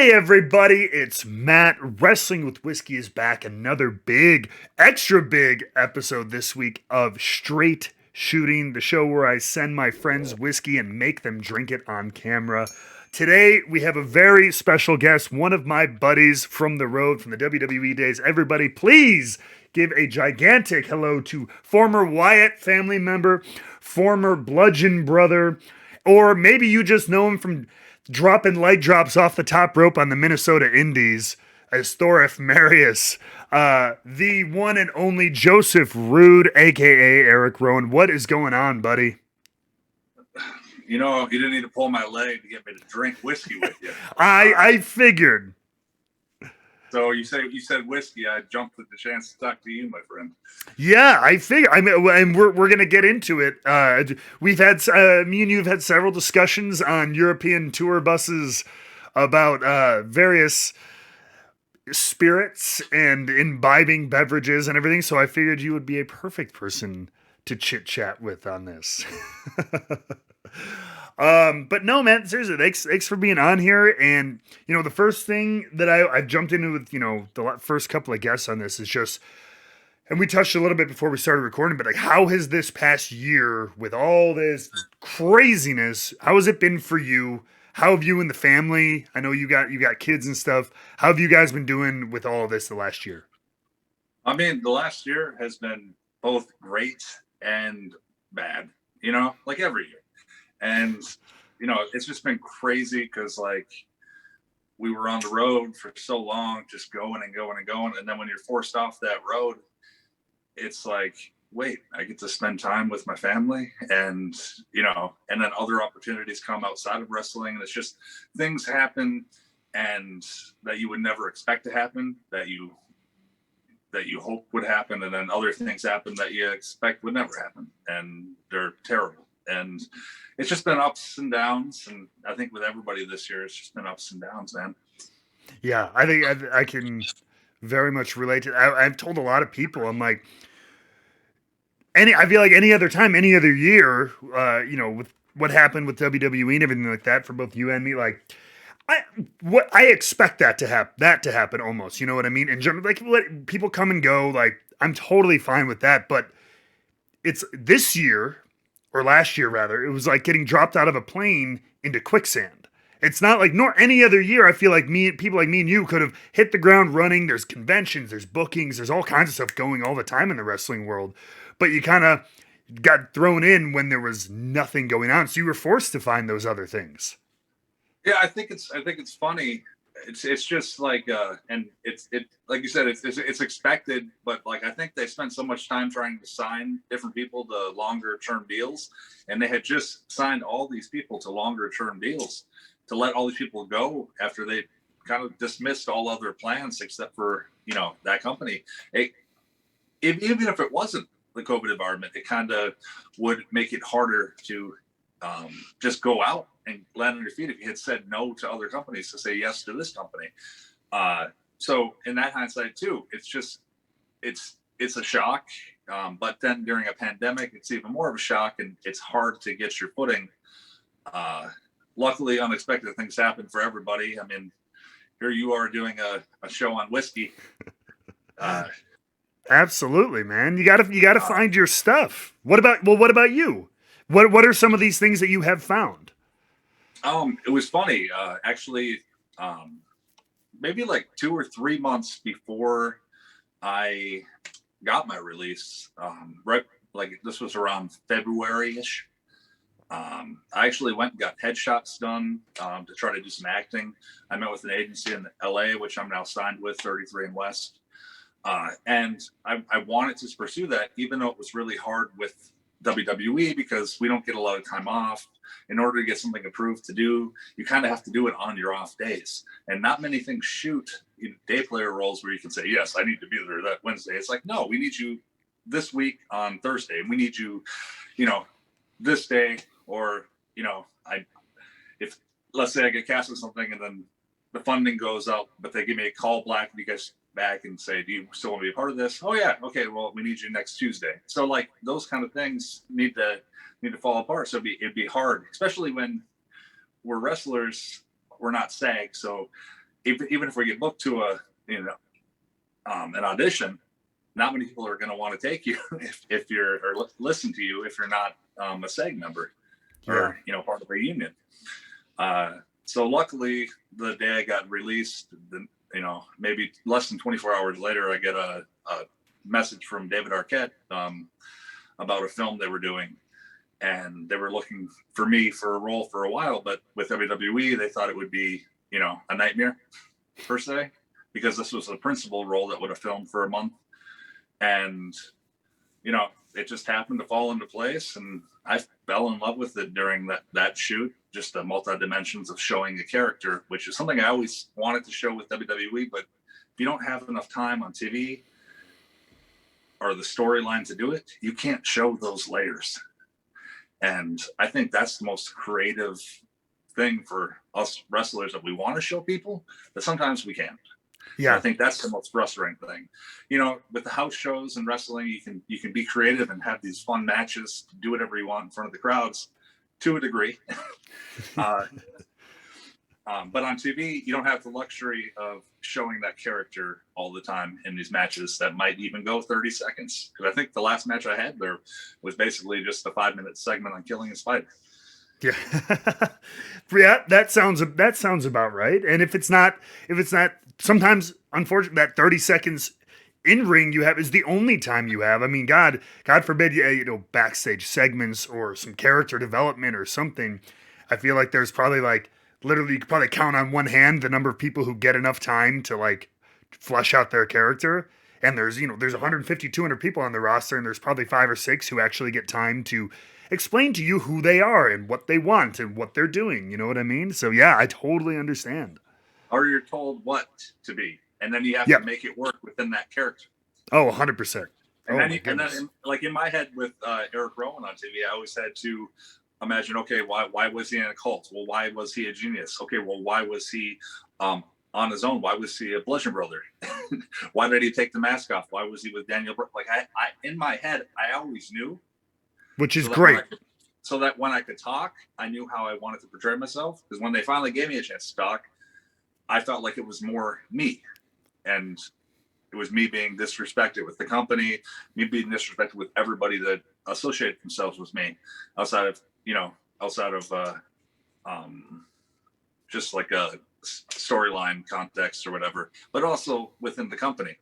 Hey everybody, it's Matt. Wrestling with Whiskey is back. Another big, extra big episode this week of Straight Shooting, the show where I send my friends whiskey and make them drink it on camera. Today we have a very special guest, one of my buddies from the road, from the WWE days. Everybody, please give a gigantic hello to former Wyatt family member, former Bludgeon brother, or maybe you just know him from dropping light drops off the top rope on the Minnesota Indies as Thorif Marius, the one and only Joseph Ruud, aka Erik Rowan. What is going on, buddy? You know, you didn't need to pull my leg to get me to drink whiskey with you. I figured. So you said whiskey. I jumped at the chance to talk to you, my friend. Yeah, I figure. I mean, and we're gonna get into it. We've had me and you have had several discussions on European tour buses about various spirits and imbibing beverages and everything. So I figured you would be a perfect person to chit chat with on this. But no, man, seriously, thanks for being on here. And the first thing that I jumped into with the first couple of guests on this is just, and we touched a little bit before we started recording, but like, how has this past year with all this craziness, how has it been for you? How have you and the family? I know you got kids and stuff. How have you guys been doing with all of this the last year? I mean, the last year has been both great and bad. Like every year. And it's just been crazy because like we were on the road for so long, just going and going and going, and then when you're forced off that road, it's like, wait, I get to spend time with my family, and and then other opportunities come outside of wrestling, and it's just things happen and that you would never expect to happen, that you hope would happen, and then other things happen that you expect would never happen, and they're terrible. And it's just been ups and downs, and I think with everybody this year, it's just been ups and downs, man. Yeah, I think I can very much relate to that. I've told a lot of people, I'm like, I feel like any other time, any other year, with what happened with WWE and everything like that for both you and me, like, I expect that to happen almost. You know what I mean? And like, let people come and go. Like, I'm totally fine with that. But it's this year, or last year rather, it was like getting dropped out of a plane into quicksand. It's not like nor any other year. I feel like people like me and you could have hit the ground running. There's conventions, there's bookings, there's all kinds of stuff going all the time in the wrestling world. But you kind of got thrown in when there was nothing going on, so you were forced to find those other things. Yeah, I think it's funny. It's just like and it like you said, it's expected, but like I think they spent so much time trying to sign different people to longer term deals, and they had just signed all these people to longer term deals to let all these people go after they kind of dismissed all other plans except for that company. Even if it wasn't the COVID environment, it kind of would make it harder to just go out and land on your feet if you had said no to other companies to say yes to this company. So in that hindsight too, it's a shock. But then during a pandemic, it's even more of a shock, and it's hard to get your footing. Luckily, unexpected things happen for everybody. I mean, here you are doing a show on whiskey. Absolutely, man. You gotta find your stuff. What about you? What are some of these things that you have found? It was funny, actually. Maybe like 2 or 3 months before I got my release, right, like this was around February-ish. I actually went and got headshots done to try to do some acting. I met with an agency in LA, which I'm now signed with, 33 and West. And I wanted to pursue that, even though it was really hard with WWE because we don't get a lot of time off. In order to get something approved to do, you kind of have to do it on your off days. And not many things shoot day player roles where you can say, yes, I need to be there that Wednesday. It's like, no, we need you this week on Thursday. We need you, this day. Or, if let's say I get cast in something and then the funding goes out, but they give me a call back and you guys back and say, do you still want to be a part of this? Oh yeah. Okay. Well, we need you next Tuesday. So like those kind of things need to fall apart. So it'd be hard, especially when we're wrestlers, we're not SAG. So even if we get booked to a, you know, an audition, not many people are going to want to take you if you're, or listen to you if you're not a SAG member Yeah. or, you know, part of a union. So luckily, the day I got released, you know, maybe less than 24 hours later, I get a message from David Arquette about a film they were doing. And they were looking for me for a role for a while, but with WWE, they thought it would be, you know, a nightmare per se, because this was a principal role that would have filmed for a month. And, you know, it just happened to fall into place. And I fell in love with it during that shoot, just the multi-dimensions of showing a character, which is something I always wanted to show with WWE. But if you don't have enough time on TV or the storyline to do it, you can't show those layers. And I think that's the most creative thing for us wrestlers, that we want to show people, but sometimes we can't. Yeah. And I think that's the most frustrating thing. You know, with the house shows and wrestling, you can be creative and have these fun matches, do whatever you want in front of the crowds to a degree. But on TV, you don't have the luxury of showing that character all the time in these matches that might even go 30 seconds. Because I think the last match I had there was basically just a 5-minute segment on killing a spider. Yeah. Yeah, that sounds about right. And if it's not sometimes, unfortunately, that 30 seconds in ring you have is the only time you have. I mean, God forbid, you know, backstage segments or some character development or something. I feel like there's probably like, literally, you could probably count on one hand the number of people who get enough time to like flesh out their character. And there's 150, 200 people on the roster, and there's probably 5 or 6 who actually get time to explain to you who they are and what they want and what they're doing. You know what I mean? So yeah, I totally understand. Or you're told what to be, and then you have to make it work within that character. Oh, 100%. And then like in my head with Erik Rowan on TV, I always had to imagine, okay, why was he in a cult? Well, why was he a genius? Okay, well, why was he on his own? Why was he a Bludgeon Brother? Why did he take the mask off? Why was he with Daniel? Like I in my head, I always knew, which is great. So that when I could talk, I knew how I wanted to portray myself. Because when they finally gave me a chance to talk, I felt like it was more me, and it was me being disrespected with the company, me being disrespected with everybody that associated themselves with me, outside of just like a storyline context or whatever, but also within the company.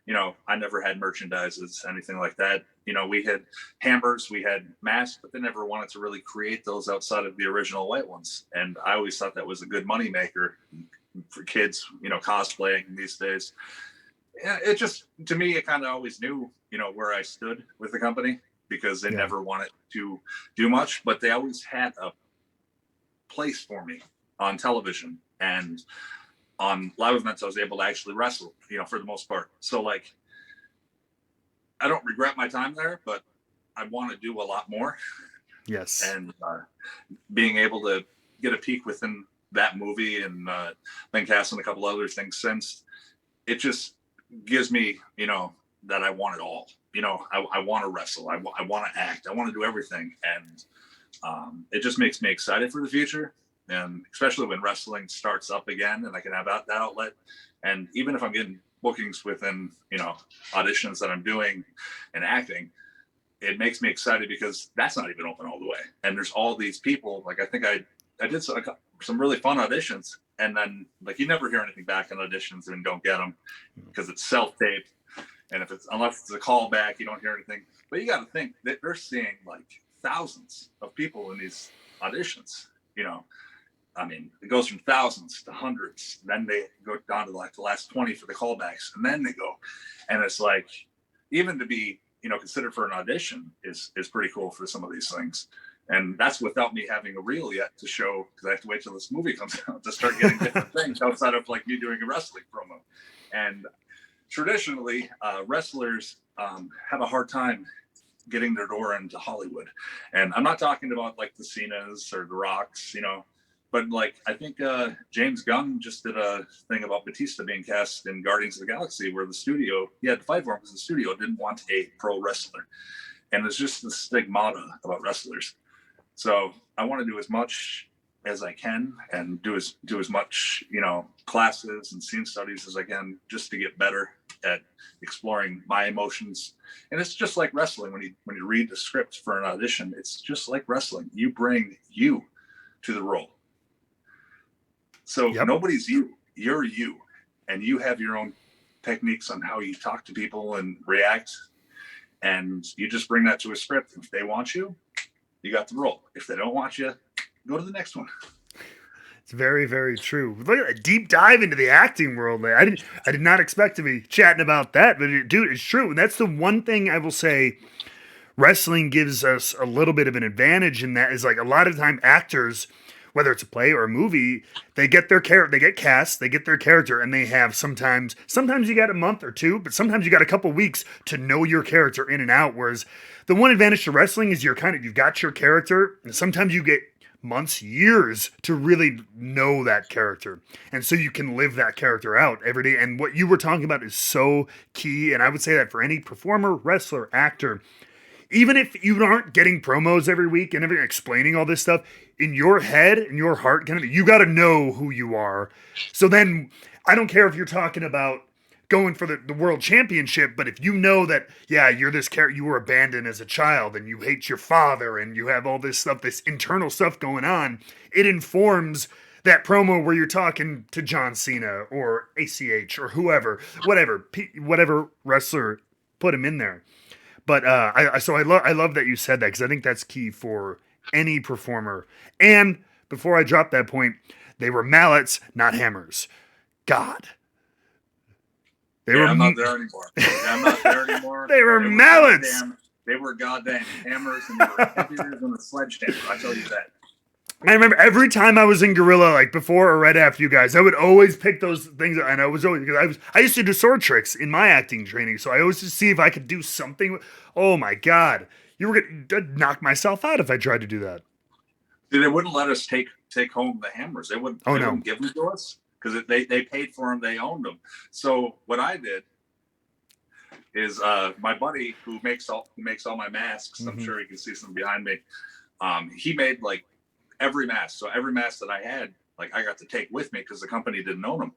You know, I never had merchandises, anything like that. You know, we had hammers, we had masks, but they never wanted to really create those outside of the original white ones. And I always thought that was a good money maker for kids, you know, cosplaying these days. It just, to me, it kind of always knew, you know, where I stood with the company, because they never wanted to do much, but they always had a place for me on television, and on live events I was able to actually wrestle, you know, for the most part. So like, I don't regret my time there, but I want to do a lot more. Yes. And being able to get a peek within that movie, and been cast in a couple other things since, it just gives me, you know, that I want it all. You know, I want to wrestle. I want to act. I want to do everything. And it just makes me excited for the future. And especially when wrestling starts up again and I can have that outlet. And even if I'm getting bookings within, you know, auditions that I'm doing and acting, it makes me excited, because that's not even open all the way. And there's all these people, like, I think I did some really fun auditions, and then like you never hear anything back on auditions and don't get them because it's self-taped. And unless it's a callback, you don't hear anything. But you got to think that they're seeing like thousands of people in these auditions. You know, I mean, it goes from thousands to hundreds. Then they go down to like the last 20 for the callbacks, and then they go. And it's like, even to be, you know, considered for an audition is pretty cool for some of these things. And that's without me having a reel yet to show, because I have to wait till this movie comes out to start getting different things outside of like me doing a wrestling promo. And traditionally, wrestlers have a hard time getting their door into Hollywood. And I'm not talking about like the Cenas or the Rocks, you know, but like, I think James Gunn just did a thing about Batista being cast in Guardians of the Galaxy, where the studio, he had to fight for him because the studio didn't want a pro wrestler. And it's just the stigmata about wrestlers. So I want to do as much as I can and do as much, classes and scene studies as I can, just to get better at exploring my emotions. And it's just like wrestling. When you read the script for an audition, it's just like wrestling. You bring you to the role. So Yep. nobody's you. You're you, and you have your own techniques on how you talk to people and react. And you just bring that to a script. If they want you, you got the role. If they don't want you, go to the next one. It's very, very true. Look at a deep dive into the acting world. Man. I did not expect to be chatting about that, but dude, it's true. And that's the one thing I will say wrestling gives us a little bit of an advantage in that is like a lot of time actors, whether it's a play or a movie, they get their character, they get cast, they get their character, and they have sometimes you got a month or two, but sometimes you got a couple weeks to know your character in and out. Whereas the one advantage to wrestling is you've got your character, and sometimes you get months, years to really know that character. And so you can live that character out every day. And what you were talking about is so key. And I would say that for any performer, wrestler, actor, even if you aren't getting promos every week and everything explaining all this stuff, in your head, in your heart, kind of, you got to know who you are. So then I don't care if you're talking about going for the world championship, but if you know that, yeah, you're this character, you were abandoned as a child and you hate your father and you have all this stuff, this internal stuff going on, it informs that promo where you're talking to John Cena or ACH or whoever, whatever wrestler put him in there. But I love that you said that because I think that's key for any performer. And before I drop that point, they were mallets, not hammers. God. I'm not there anymore. I'm not there anymore. They were mallets. They were goddamn hammers, and they were heavier than a sledgehammer. I tell you that. I remember every time I was in Gorilla, like before or right after you guys, I would always pick those things, and I was always because I used to do sword tricks in my acting training, so I always just see if I could do something. Oh my god, you were gonna knock myself out if I tried to do that. They wouldn't let us take home the hammers. They wouldn't. Oh, they no. wouldn't give them to us because they paid for them. They owned them. So what I did is my buddy who makes all my masks. I'm sure you can see some behind me. He made like every mask. So every mask that I had, like I got to take with me because the company didn't own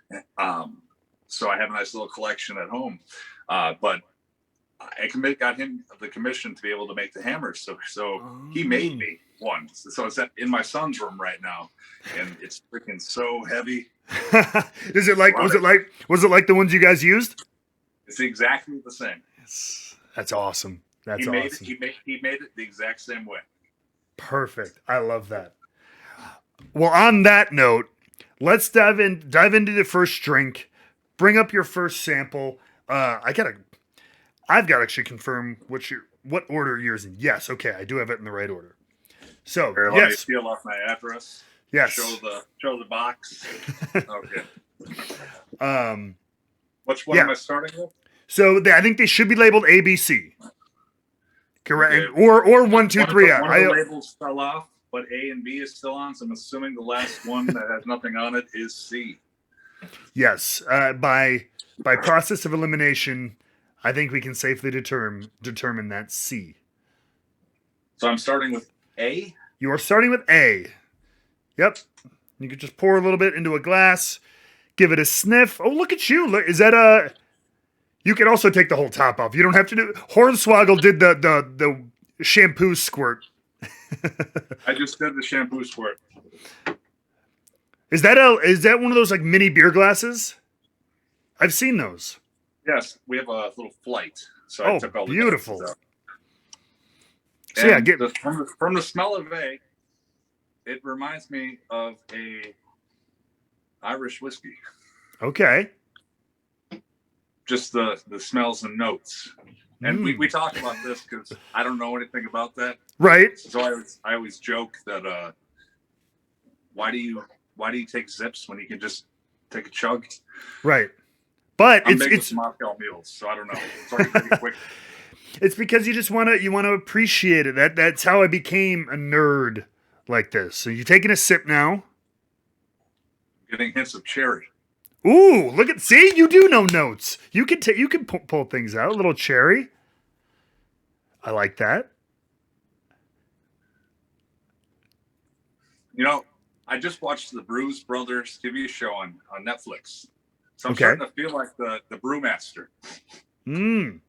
them. So I have a nice little collection at home. But I got him the commission to be able to make the hammers. So he made me one. So it's in my son's room right now, and it's freaking so heavy. Was it like the ones you guys used? It's exactly the same. That's awesome. He made it the exact same way. Perfect. I love that. Well, on that note, let's dive into the first drink. Bring up your first sample. I've got to actually confirm what order yours in. Yes, okay, I do have it in the right order. So here, let me steal off my address. Yes. Show the box. Okay. Which one yeah. am I starting with? So I think they should be labeled ABC. Correct. Okay. Or 1, 2, 3. One of the labels fell off, but A and B is still on. So I'm assuming the last one that has nothing on it is C. Yes. By process of elimination, I think we can safely determine that C. So I'm starting with A? You are starting with A. Yep. You could just pour a little bit into a glass, give it a sniff. Oh, look at you. Look, is that a... You can also take the whole top off. You don't have to do... Hornswoggle did the shampoo squirt. I just did the shampoo squirt. Is that one of those like mini beer glasses? I've seen those. Yes, we have a little flight. So I took all the beautiful. Out. So and yeah, from the smell of A, it reminds me of a Irish whiskey. Okay. Just the smells and notes. And we talk about this because I don't know anything about that. Right. So I always joke that why do you take zips when you can just take a chug? Right. But I'm big with Moscow mules, so I don't know. It's already pretty quick. It's because you just want to appreciate it. That's how I became a nerd like this. So you're taking a sip now. Getting hints of cherry. Ooh, see, you do know notes. You can pull things out. A little cherry. I like that. I just watched the Bruce Brothers TV show on Netflix, so I'm Okay. starting to feel like the brewmaster. Mm.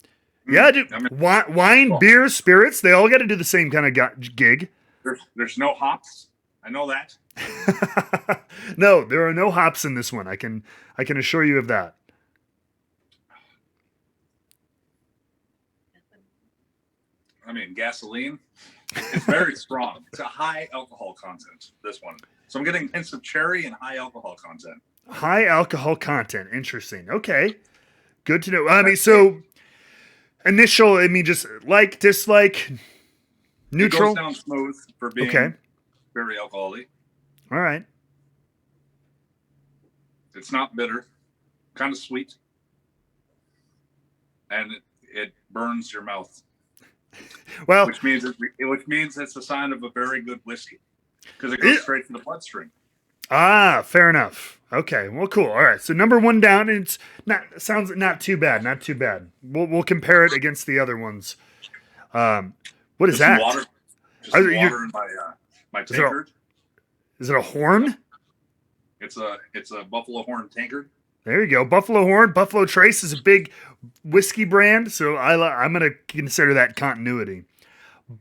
Yeah, dude. I mean, Wine, well, beer, spirits, they all got to do the same kind of gig. there's no hops. I know that. No, there are no hops in this one. I can assure you of that. I mean, gasoline. It's very strong. It's a high alcohol content. This one, so I'm getting hints of cherry and high alcohol content. High alcohol content. Interesting. Okay. Good to know. I mean, so initial, I mean, just like, dislike, It goes neutral. down smooth for Okay. being very alcoholic. All right. It's not bitter, kind of sweet, and it burns your mouth, Well, which means it's a sign of a very good whiskey because it goes straight to the bloodstream. fair enough. Okay. Well, cool. All right. So number one down, and it's not sounds not too bad. Not too bad. We'll compare it against the other ones. What is Just some that? water, just Are some you- water in my Is it a- tankard. Is it a horn? It's a Buffalo Horn tankard. There you go. Buffalo Horn. Buffalo Trace is a big whiskey brand, so I'm going to consider that continuity.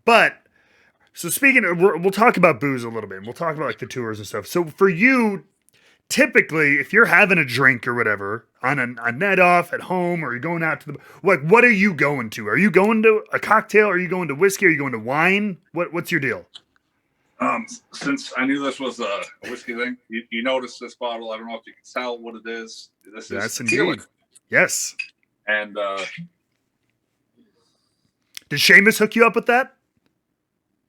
But so speaking of, we'll talk about booze a little bit. We'll talk about like the tours and stuff. So for you, typically, if you're having a drink or whatever on a night off at home, or you're going out to the like, what are you going to? Are you going to a cocktail? Are you going to whiskey? Are you going to wine? What's your deal? Since I knew this was a whiskey thing, you notice this bottle. I don't know if you can tell what it is. This Yes, is tequila. indeed. Yes. And Did Seamus hook you up with that?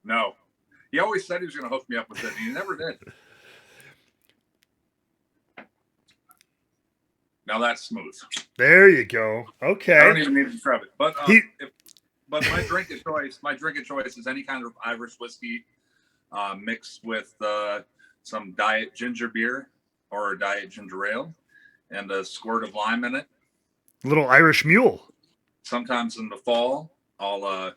no, he always said he was going to hook me up with it, and he never did. Now that's smooth. There you go. Okay. I don't even need to describe it. But but my drink of choice is any kind of Irish whiskey mixed with some diet ginger beer or a diet ginger ale and a squirt of lime in it. Little Irish mule. Sometimes in the fall, I'll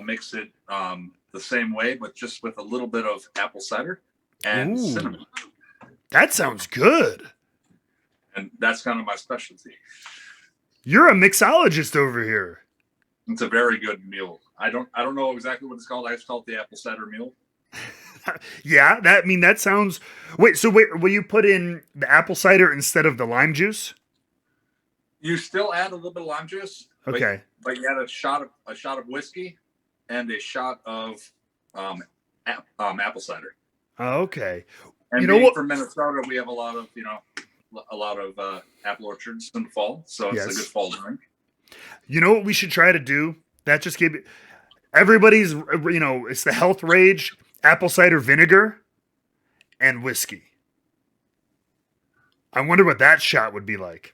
mix it the same way, but just with a little bit of apple cider and Ooh. cinnamon. That sounds good. And that's kind of my specialty. You're a mixologist over here. It's a very good meal. I don't know exactly what it's called. I just call it the apple cider meal. Yeah, that sounds. Wait, will you put in the apple cider instead of the lime juice? You still add a little bit of lime juice. Okay. But you add a shot of whiskey and a shot of apple cider. Okay. And You know what? From Minnesota, we have a lot of apple orchards in the fall, so it's Yes. a good fall drink. You know what we should try to do? That just gave everybody's. It's the health rage. Apple cider vinegar and whiskey. I wonder what that shot would be like.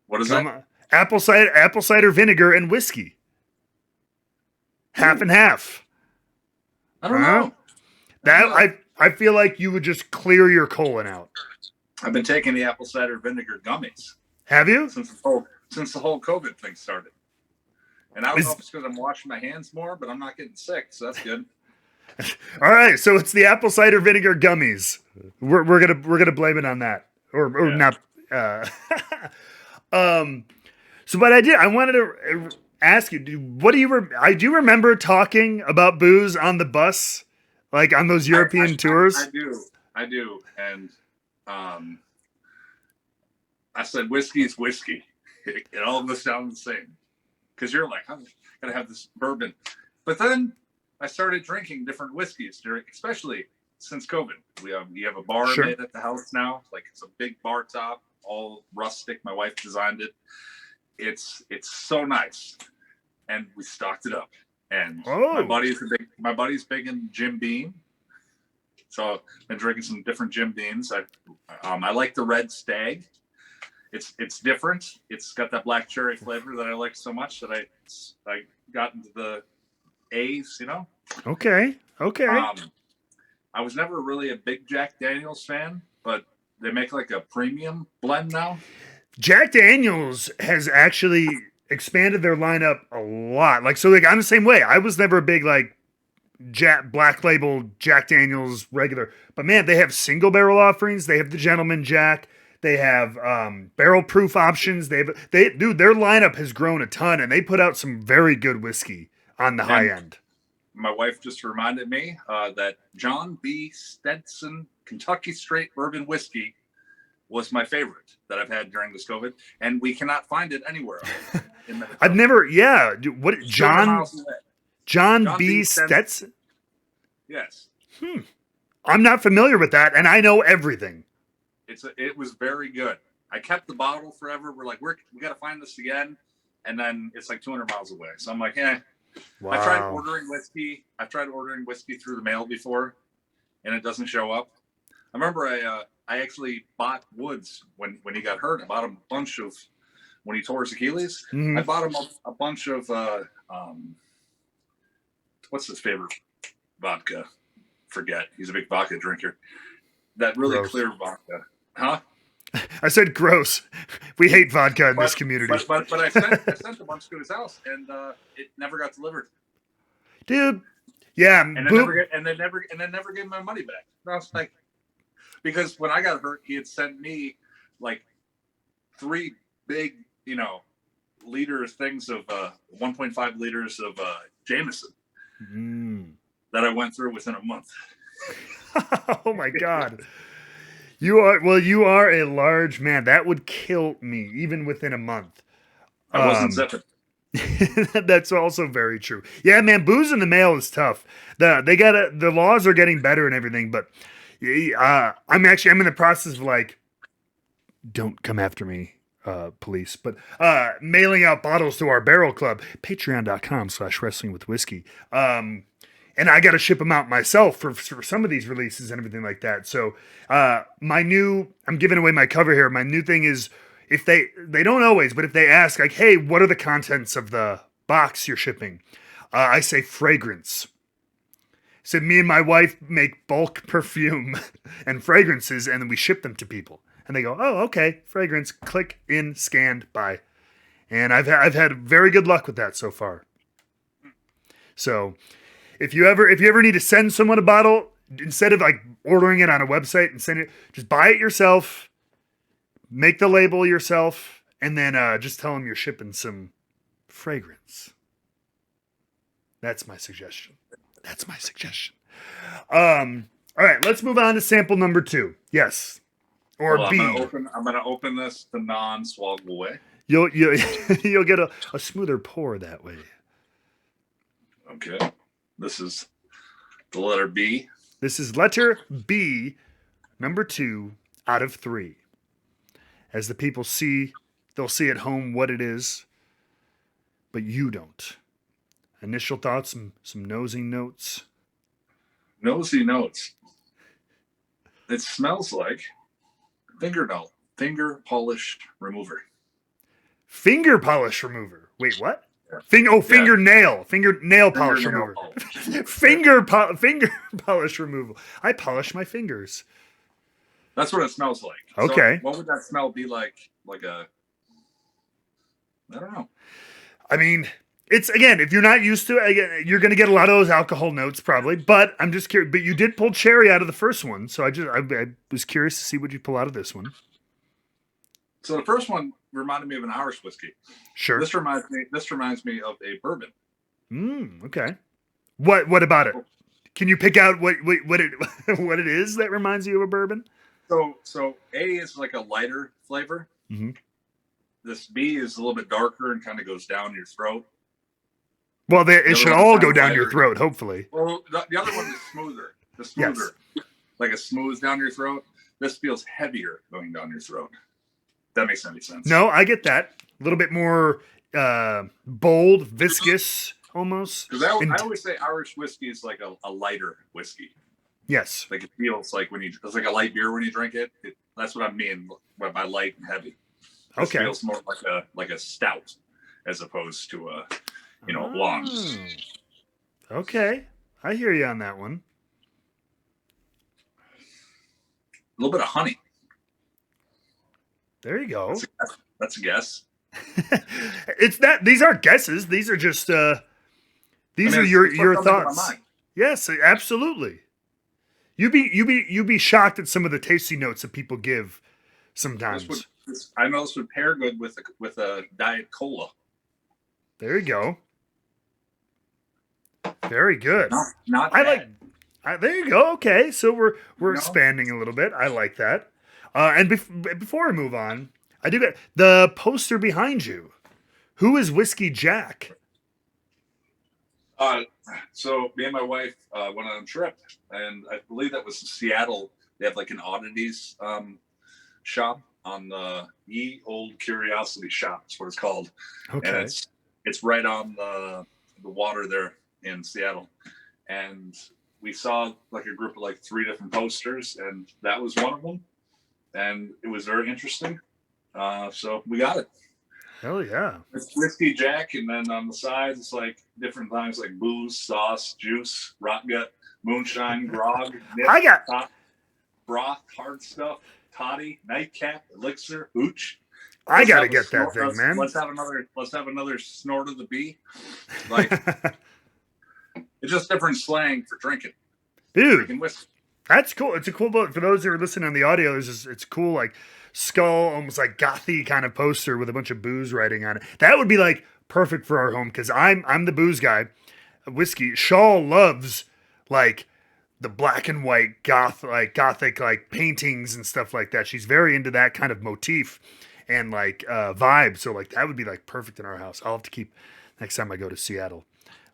What is that? Apple cider vinegar and whiskey. Half and half. I don't know. That I feel like you would just clear your colon out. I've been taking the apple cider vinegar gummies Have you? since the whole COVID thing started. And I don't know if it's because I'm washing my hands more, but I'm not getting sick, so that's good. All right, so it's the apple cider vinegar gummies. We're gonna blame it on that, or Yeah. not. So, but I wanted to ask you, I do remember talking about booze on the bus, like on those European tours. I do, and I said whiskey is whiskey. It all of us sound the same. Because you're like, I'm gonna have this bourbon, but then I started drinking different whiskeys especially since COVID. You have a bar Sure. made at the house now, like it's a big bar top, all rustic. My wife designed it. It's so nice, and we stocked it up. And Oh. my buddy's big in Jim Beam, so I've been drinking some different Jim Beams. I like the Red Stag. It's different. It's got that black cherry flavor that I like so much that I got into the A's, Okay. I was never really a big Jack Daniels fan, but they make like a premium blend now. Jack Daniels has actually expanded their lineup a lot. Like I'm the same way. I was never a big Black Label, Jack Daniels, regular. But man, they have single barrel offerings. They have the Gentleman Jack. They have barrel proof options. Dude, their lineup has grown a ton, and they put out some very good whiskey on the high end. My wife just reminded me that John B. Stetson Kentucky Straight Bourbon Whiskey was my favorite that I've had during this COVID, and we cannot find it anywhere. I've never, yeah. What John B. Stetson? Yes. I'm not familiar with that, and I know everything. It was very good. I kept the bottle forever. We're like, we got to find this again, and then it's like 200 miles away. So I'm like, Wow. I've tried ordering whiskey. I've tried ordering whiskey through the mail before, and it doesn't show up. I remember I actually bought Woods when he got hurt. I bought him a bunch of when he tore his Achilles. Mm-hmm. I bought him a bunch of what's his favorite vodka? Forget. He's a big vodka drinker. That really gross. Clear vodka, huh? I said gross. We hate vodka in this community. But I sent a bunch to his house, and it never got delivered. Dude, yeah, and then never gave my money back. And I was like, because when I got hurt, he had sent me like 3 big, things of 1.5 liters of Jameson that I went through within a month. Oh my God. You are a large man. That would kill me, even within a month. I wasn't zipping. That's also very true. Yeah, man, booze in the mail is tough. The laws are getting better and everything, but I'm in the process of like, don't come after me, police, but mailing out bottles to our barrel club, patreon.com/wrestlingwithwhiskey. And I got to ship them out myself for some of these releases and everything like that. So I'm giving away my cover here. My new thing is, if they don't always, but if they ask like, hey, what are the contents of the box you're shipping? I say fragrance. So me and my wife make bulk perfume and fragrances, and then we ship them to people. And they go, oh, okay, fragrance, click in, scanned, buy. And I've had very good luck with that so far. So if you ever need to send someone a bottle, instead of like ordering it on a website and send it, just buy it yourself, make the label yourself, and then just tell them you're shipping some fragrance. That's my suggestion. All right, let's move on to sample number 2. Yes. Or B. I'm gonna open this the non-swaggable way. You'll get a smoother pour that way. Okay. This is the letter B. This is letter B, number 2 out of 3. As the people see, they'll see at home what it is, but you don't. Initial thoughts, some nosy notes. Nosy notes. It smells like finger polish remover. Finger polish remover. Wait, what? Fingernail polish remover. Finger polish removal. I polish my fingers. That's what it smells like. Okay. So what would that smell be like? Like I don't know. I mean, it's, again, if you're not used to it, you're going to get a lot of those alcohol notes probably, but I'm just curious. But you did pull cherry out of the first one, so I was curious to see what you pull out of this one. So the first one reminded me of an Irish whiskey. Sure. This reminds me of a bourbon. Okay. What about it? Can you pick out what it is that reminds you of a bourbon? So A is like a lighter flavor. Mm-hmm. This B is a little bit darker and kind of goes down your throat. Well, it should all go down your throat, hopefully. Well, the other one is smoother. Yes. Like a smooth down your throat. This feels heavier going down your throat. That makes any sense. No, I get that. A little bit more bold, viscous, almost. Because I always say Irish whiskey is like a lighter whiskey. Yes. Like it feels like it's like a light beer when you drink it. That's what I mean by light and heavy. It feels more like a stout as opposed to a blonde. Okay. I hear you on that one. A little bit of honey. There you go. That's a guess. These aren't guesses. These are just these are your thoughts. Yes, absolutely. You'd be shocked at some of the tasty notes that people give This would sometimes. I know this would pair good with a diet cola. There you go. Very good. Not I like. bad. There you go. Okay, so we're You know, expanding a little bit. I like that. And before I move on, I do get the poster behind you. Who is Whiskey Jack? uh, so me and my wife went on a trip, and I believe that was in Seattle. They have like an oddities shop on the Ye Old Curiosity Shop. That's what it's called, and Okay. it's right on the water there in Seattle. And we saw like a group of like three different posters, and that was one of them. And it was very interesting. So we got it. Hell yeah. It's whiskey Jack, and then on the sides it's like different things like booze, sauce, juice, rot gut, moonshine, grog, nip, I got. top, broth, hard stuff, toddy, nightcap, elixir, hooch. I Let's gotta have a get that snort. thing, man. Let's have another snort of the bee. Like it's just different slang for drinking. Dude, Drinking whiskey. that's cool. It's a cool book. For those who are listening on the audio, it's cool, like skull, almost like gothy kind of poster with a bunch of booze writing on it. That would be like perfect for our home because I'm the booze guy. Whiskey. Shaw loves like the black and white gothic like paintings and stuff like that. She's very into that kind of motif and like vibe. So like that would be like perfect in our house. I'll have to keep next time I go to Seattle.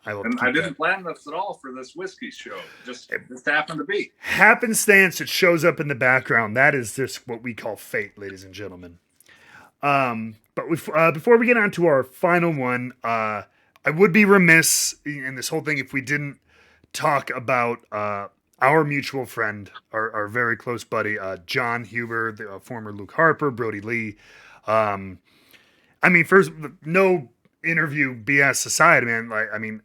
I will have to And I keep that. didn't plan this at all for this whiskey show. Just happened to be. Happenstance, it shows up in the background. That is just what we call fate, ladies and gentlemen. Before we get on to our final one, I would be remiss in this whole thing if we didn't talk about our mutual friend, our very close buddy, John Huber, the former Luke Harper, Brody Lee. Um, I mean, first, no interview BS aside, man. Like, I mean,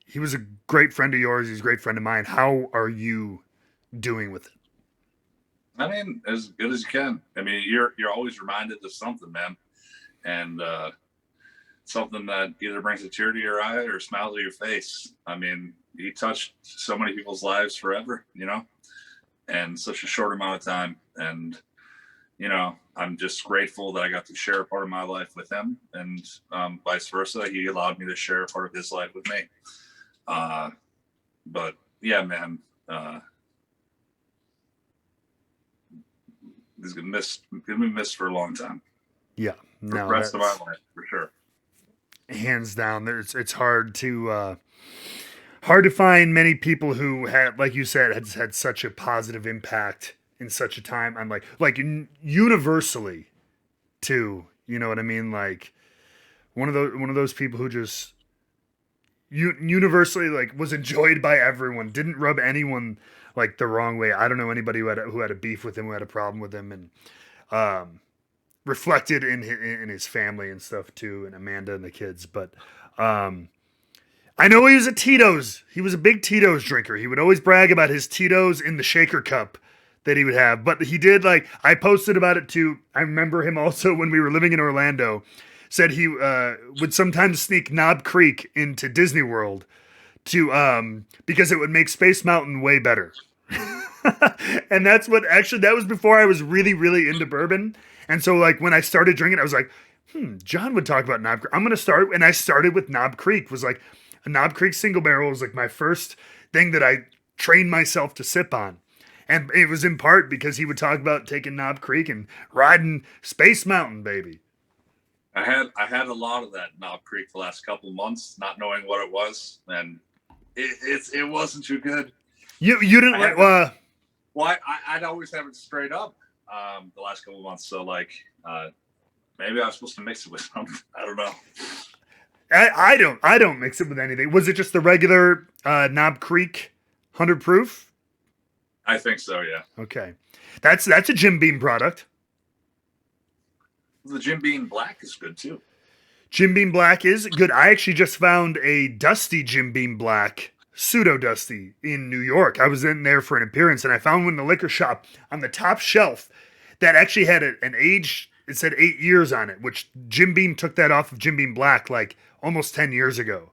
he was a great friend of yours. He's a great friend of mine. How are you doing with it? I mean, as good as you can. I mean, you're always reminded of something, man, and something that either brings a tear to your eye or a smile to your face. I mean, he touched so many people's lives forever, and such a short amount of time. And I'm just grateful that I got to share a part of my life with him, and vice versa. He allowed me to share a part of his life with me. But yeah, man, he's gonna be missed for a long time, Yeah, for the no, rest of my that's life, for sure. hands down. It's hard to find many people who had, like you said, had such a positive impact in such a time. I'm universally too. You know what I mean? Like one of those people who just universally like was enjoyed by everyone. Didn't rub anyone like the wrong way. I don't know anybody who had a beef with him, who had a problem with him, and um, reflected in his family and stuff too, and Amanda and the kids. But um, I know he was a Tito's. He was a big Tito's drinker. He would always brag about his Tito's in the shaker cup that he would have. But he did like I posted about it too. I remember him also when we were living in Orlando. Said he would sometimes sneak Knob Creek into Disney World to because it would make Space Mountain way better. And that's what actually that was before I was really really into bourbon. And so like when I started drinking, I was like, John would talk about Knob Creek. I'm gonna start, and I started with Knob Creek. Was like a Knob Creek single barrel was like my first thing that I trained myself to sip on. And it was in part because he would talk about taking Knob Creek and riding Space Mountain, baby. I had a lot of that Knob Creek the last couple of months, not knowing what it was, and it wasn't too good. You didn't like Well, I'd always have it straight up the last couple of months. So like maybe I was supposed to mix it with something. I don't know. I don't mix it with anything. Was it just the regular Knob Creek 100 proof? I think so. Yeah. Okay, that's a Jim Beam product. The Jim Beam Black is good too. Jim Beam Black is good. I actually just found a dusty Jim Beam Black, pseudo dusty, in New York. I was in there for an appearance, and I found one in the liquor shop on the top shelf that actually had an age. It said 8 years on it, which Jim Beam took that off of Jim Beam Black like almost 10 years ago.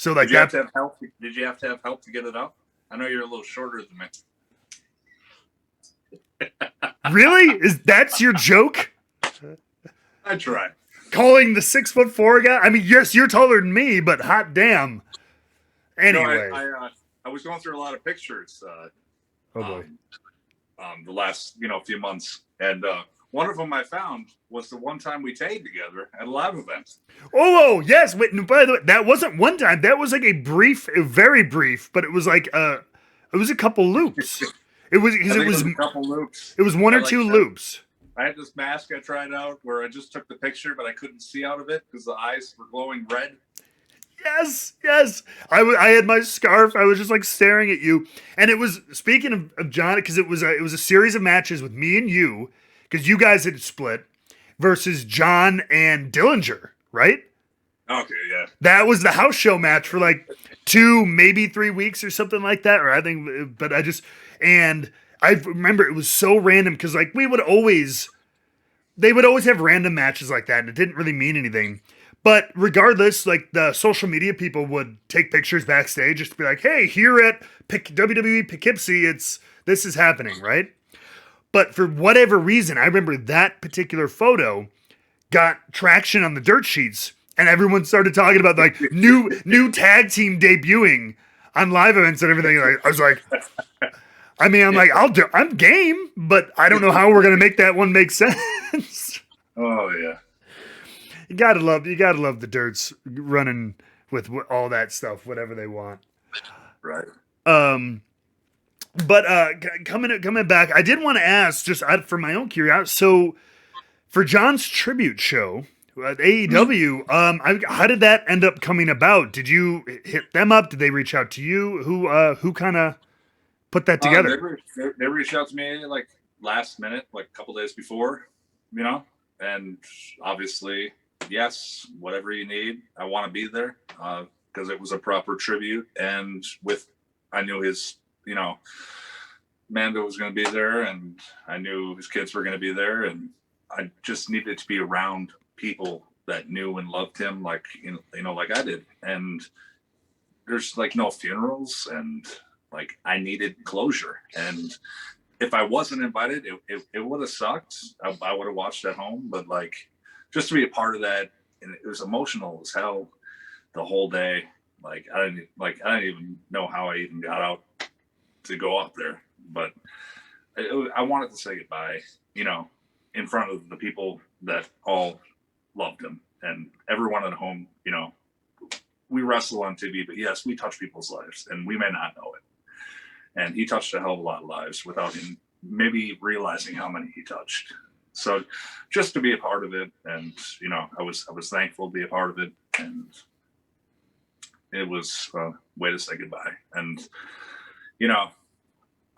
So like Did you have that. to have help? Did you have to have help to get it up? I know you're a little shorter than me. Really? That's your joke? I tried. Calling the 6'4" guy? I mean, yes, you're taller than me, but hot damn. No, Anyway. I was going through a lot of pictures. Oh boy. The last few months, and one of them I found was the one time we tagged together at a live event. Oh, yes. Wait, by the way, that wasn't one time. That was like a very brief, but it was like it was a couple loops. It was because it was a couple loops. It was one or two loops. I had this mask I tried out where I just took the picture, but I couldn't see out of it because the eyes were glowing red. Yes, yes. I had my scarf. I was just like staring at you, and it was speaking of John because it was a series of matches with me and you because you guys had split versus John and Dillinger, right? Okay, yeah. That was the house show match for like 2, maybe 3 weeks or something like that. Or I think, but I remember it was so random because like they would always have random matches like that, and it didn't really mean anything. But regardless, like the social media people would take pictures backstage just to be like, hey, here at WWE Poughkeepsie, this is happening, right? But for whatever reason, I remember that particular photo got traction on the dirt sheets, and everyone started talking about like new tag team debuting on live events and everything. Like, I was like, I'm game, but I don't know how we're gonna make that one make sense. Oh yeah. You gotta love the Dirts running with all that stuff, whatever they want. Right. But coming back, I did want to ask, just for my own curiosity. So, for John's tribute show at AEW, how did that end up coming about? Did you hit them up? Did they reach out to you? Who kind of put that together? They reached out to me like last minute, like a couple days before, and obviously, yes, whatever you need, I want to be there because it was a proper tribute, and I knew his, Mando was going to be there, and I knew his kids were going to be there, and I just needed to be around people that knew and loved him, like like I did. And there's like no funerals, and like I needed closure. And if I wasn't invited, it would have sucked. I would have watched at home, but like just to be a part of that, and it was emotional as hell the whole day. Like I didn't even know how I even got out to go up there, but I wanted to say goodbye, in front of the people that all loved him, and everyone at home. We wrestle on TV, but yes, we touch people's lives, and we may not know it. And he touched a hell of a lot of lives without him maybe realizing how many he touched. So just to be a part of it, and I was thankful to be a part of it, and it was a way to say goodbye. And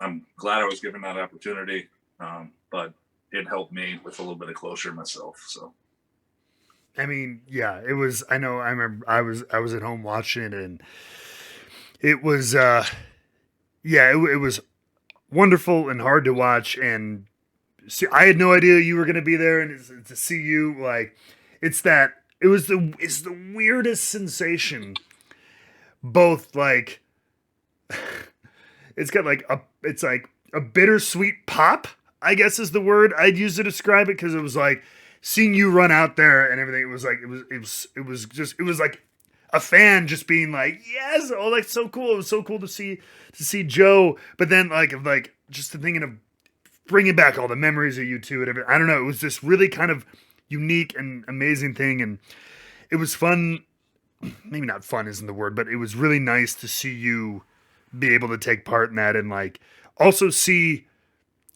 I'm glad I was given that opportunity, but it helped me with a little bit of closure myself. So, I mean, yeah, it was. I know. I remember. I was at home watching it, and it was. Yeah, it was wonderful and hard to watch. And see, I had no idea you were going to be there, and to see you, like, it's the weirdest sensation. Both like, it's got like a bittersweet pop, I guess is the word I'd use to describe it, because it was like seeing you run out there and everything. It was like it was like a fan just being like, yes, oh, that's so cool. It was so cool to see Joe, but then like just thinking of bringing back all the memories of you two and everything. I don't know. It was this really kind of unique and amazing thing, and it was fun. Maybe not fun isn't the word, but it was really nice to see you be able to take part in that, and like also see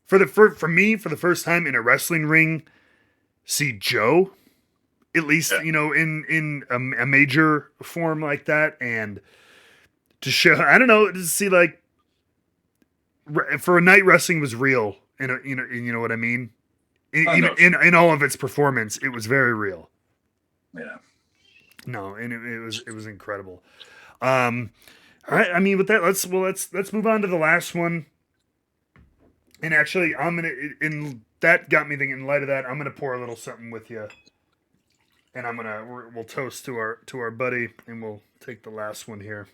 for me for the first time in a wrestling ring, see Joe, at least, in a major form like that, and to show, I don't know, to see like for a night wrestling was real, and you know what I mean. In all of its performance, it was very real. Yeah. No, and it was incredible. All right, I mean, with that, let's move on to the last one. And actually, that got me thinking. In light of that, I'm gonna pour a little something with you. and we'll toast to our buddy, and we'll take the last one here.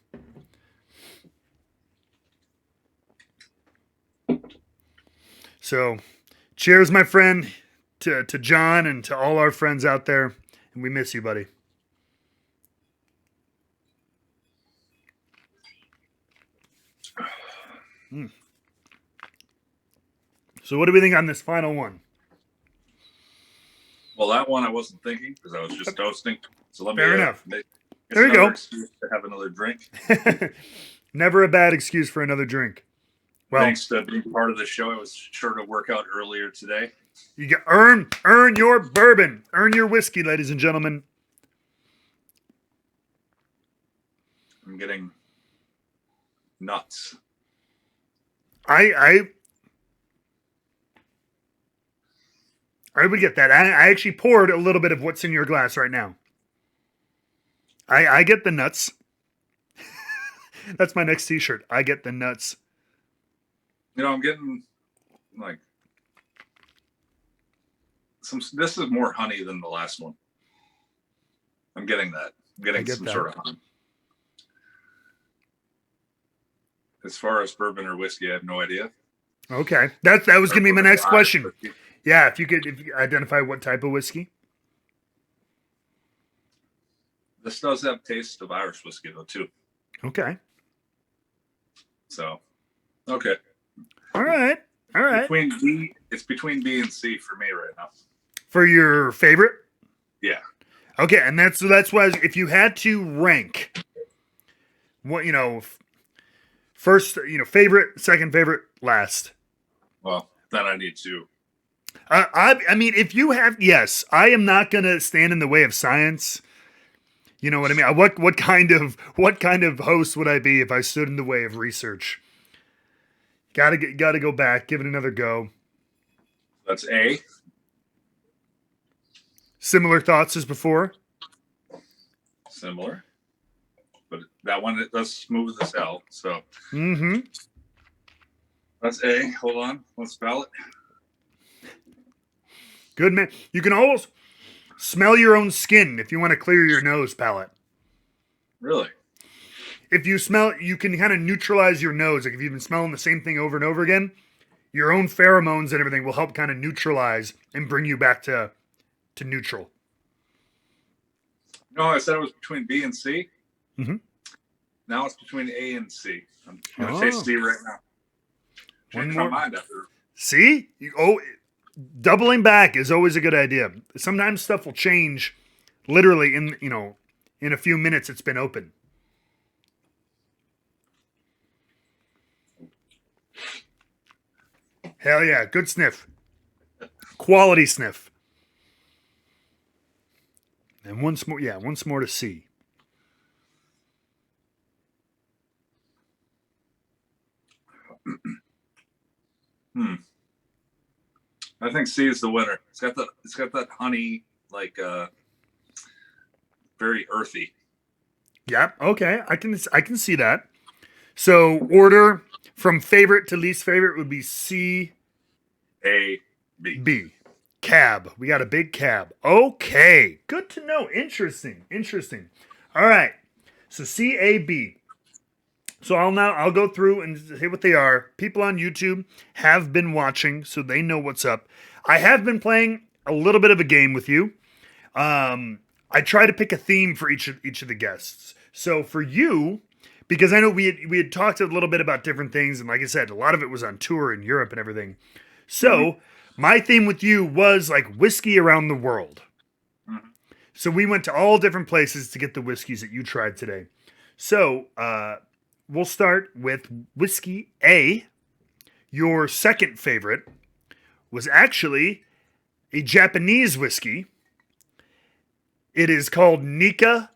So, cheers, my friend, to John and to all our friends out there, and we miss you, buddy. Mm. So, what do we think on this final one? Well, that one I wasn't thinking because I was toasting. So let me. Fair enough. There you go. Excuse to have another drink. Never a bad excuse for another drink. Well, thanks to being part of the show. I was sure to work out earlier today. You got earn your bourbon, earn your whiskey, ladies and gentlemen. I'm getting nuts. I would get that. I actually poured a little bit of what's in your glass right now. I get the nuts. That's my next t-shirt. I get the nuts. You know, I'm getting like this is more honey than the last one. I'm getting that. I'm getting some sort of honey. As far as bourbon or whiskey, I have no idea. Okay. That was going to be my next question. Yeah, if you could identify what type of whiskey. This does have taste of Irish whiskey, though, too. Okay. So, okay. All right. It's between B and C for me right now. For your favorite? Yeah. Okay, and that's why if you had to rank what, first, favorite, second favorite, last. Well, then I need to. I mean, if you have, yes, I am not going to stand in the way of science. You know what I mean? What kind of host would I be if I stood in the way of research? Got to go back, give it another go. That's A. Similar thoughts as before. Similar, but that one that's smooth as hell. So. Mm-hmm. That's A. Hold on, let's spell it. Good man. You can almost smell your own skin if you want to clear your nose palate. Really? If you smell, you can kind of neutralize your nose. Like if you've been smelling the same thing over and over again, your own pheromones and everything will help kind of neutralize and bring you back to neutral. No, I said it was between B and C. Mm-hmm. Now it's between A and C. I'm going to say C right now. Change my mind after. See? Doubling back is always a good idea. Sometimes stuff will change literally in a few minutes it's been open. Hell yeah, good sniff. Quality sniff. And once more to see. I think C is the winner. It's got that honey, like very earthy. Yeah, okay. I can see that. So order from favorite to least favorite would be C, A, B. B. Cab. We got a big cab. Okay. Good to know. Interesting. All right. So C, A, B. So I'll go through and say what they are. People on YouTube have been watching, so they know what's up. I have been playing a little bit of a game with you. I try to pick a theme for each of the guests. So for you, because I know we had talked a little bit about different things, and like I said, a lot of it was on tour in Europe and everything. So my theme with you was like whiskey around the world. Mm-hmm. So we went to all different places to get the whiskeys that you tried today. So we'll start with whiskey A. Your second favorite was actually a Japanese whiskey. It is called Nika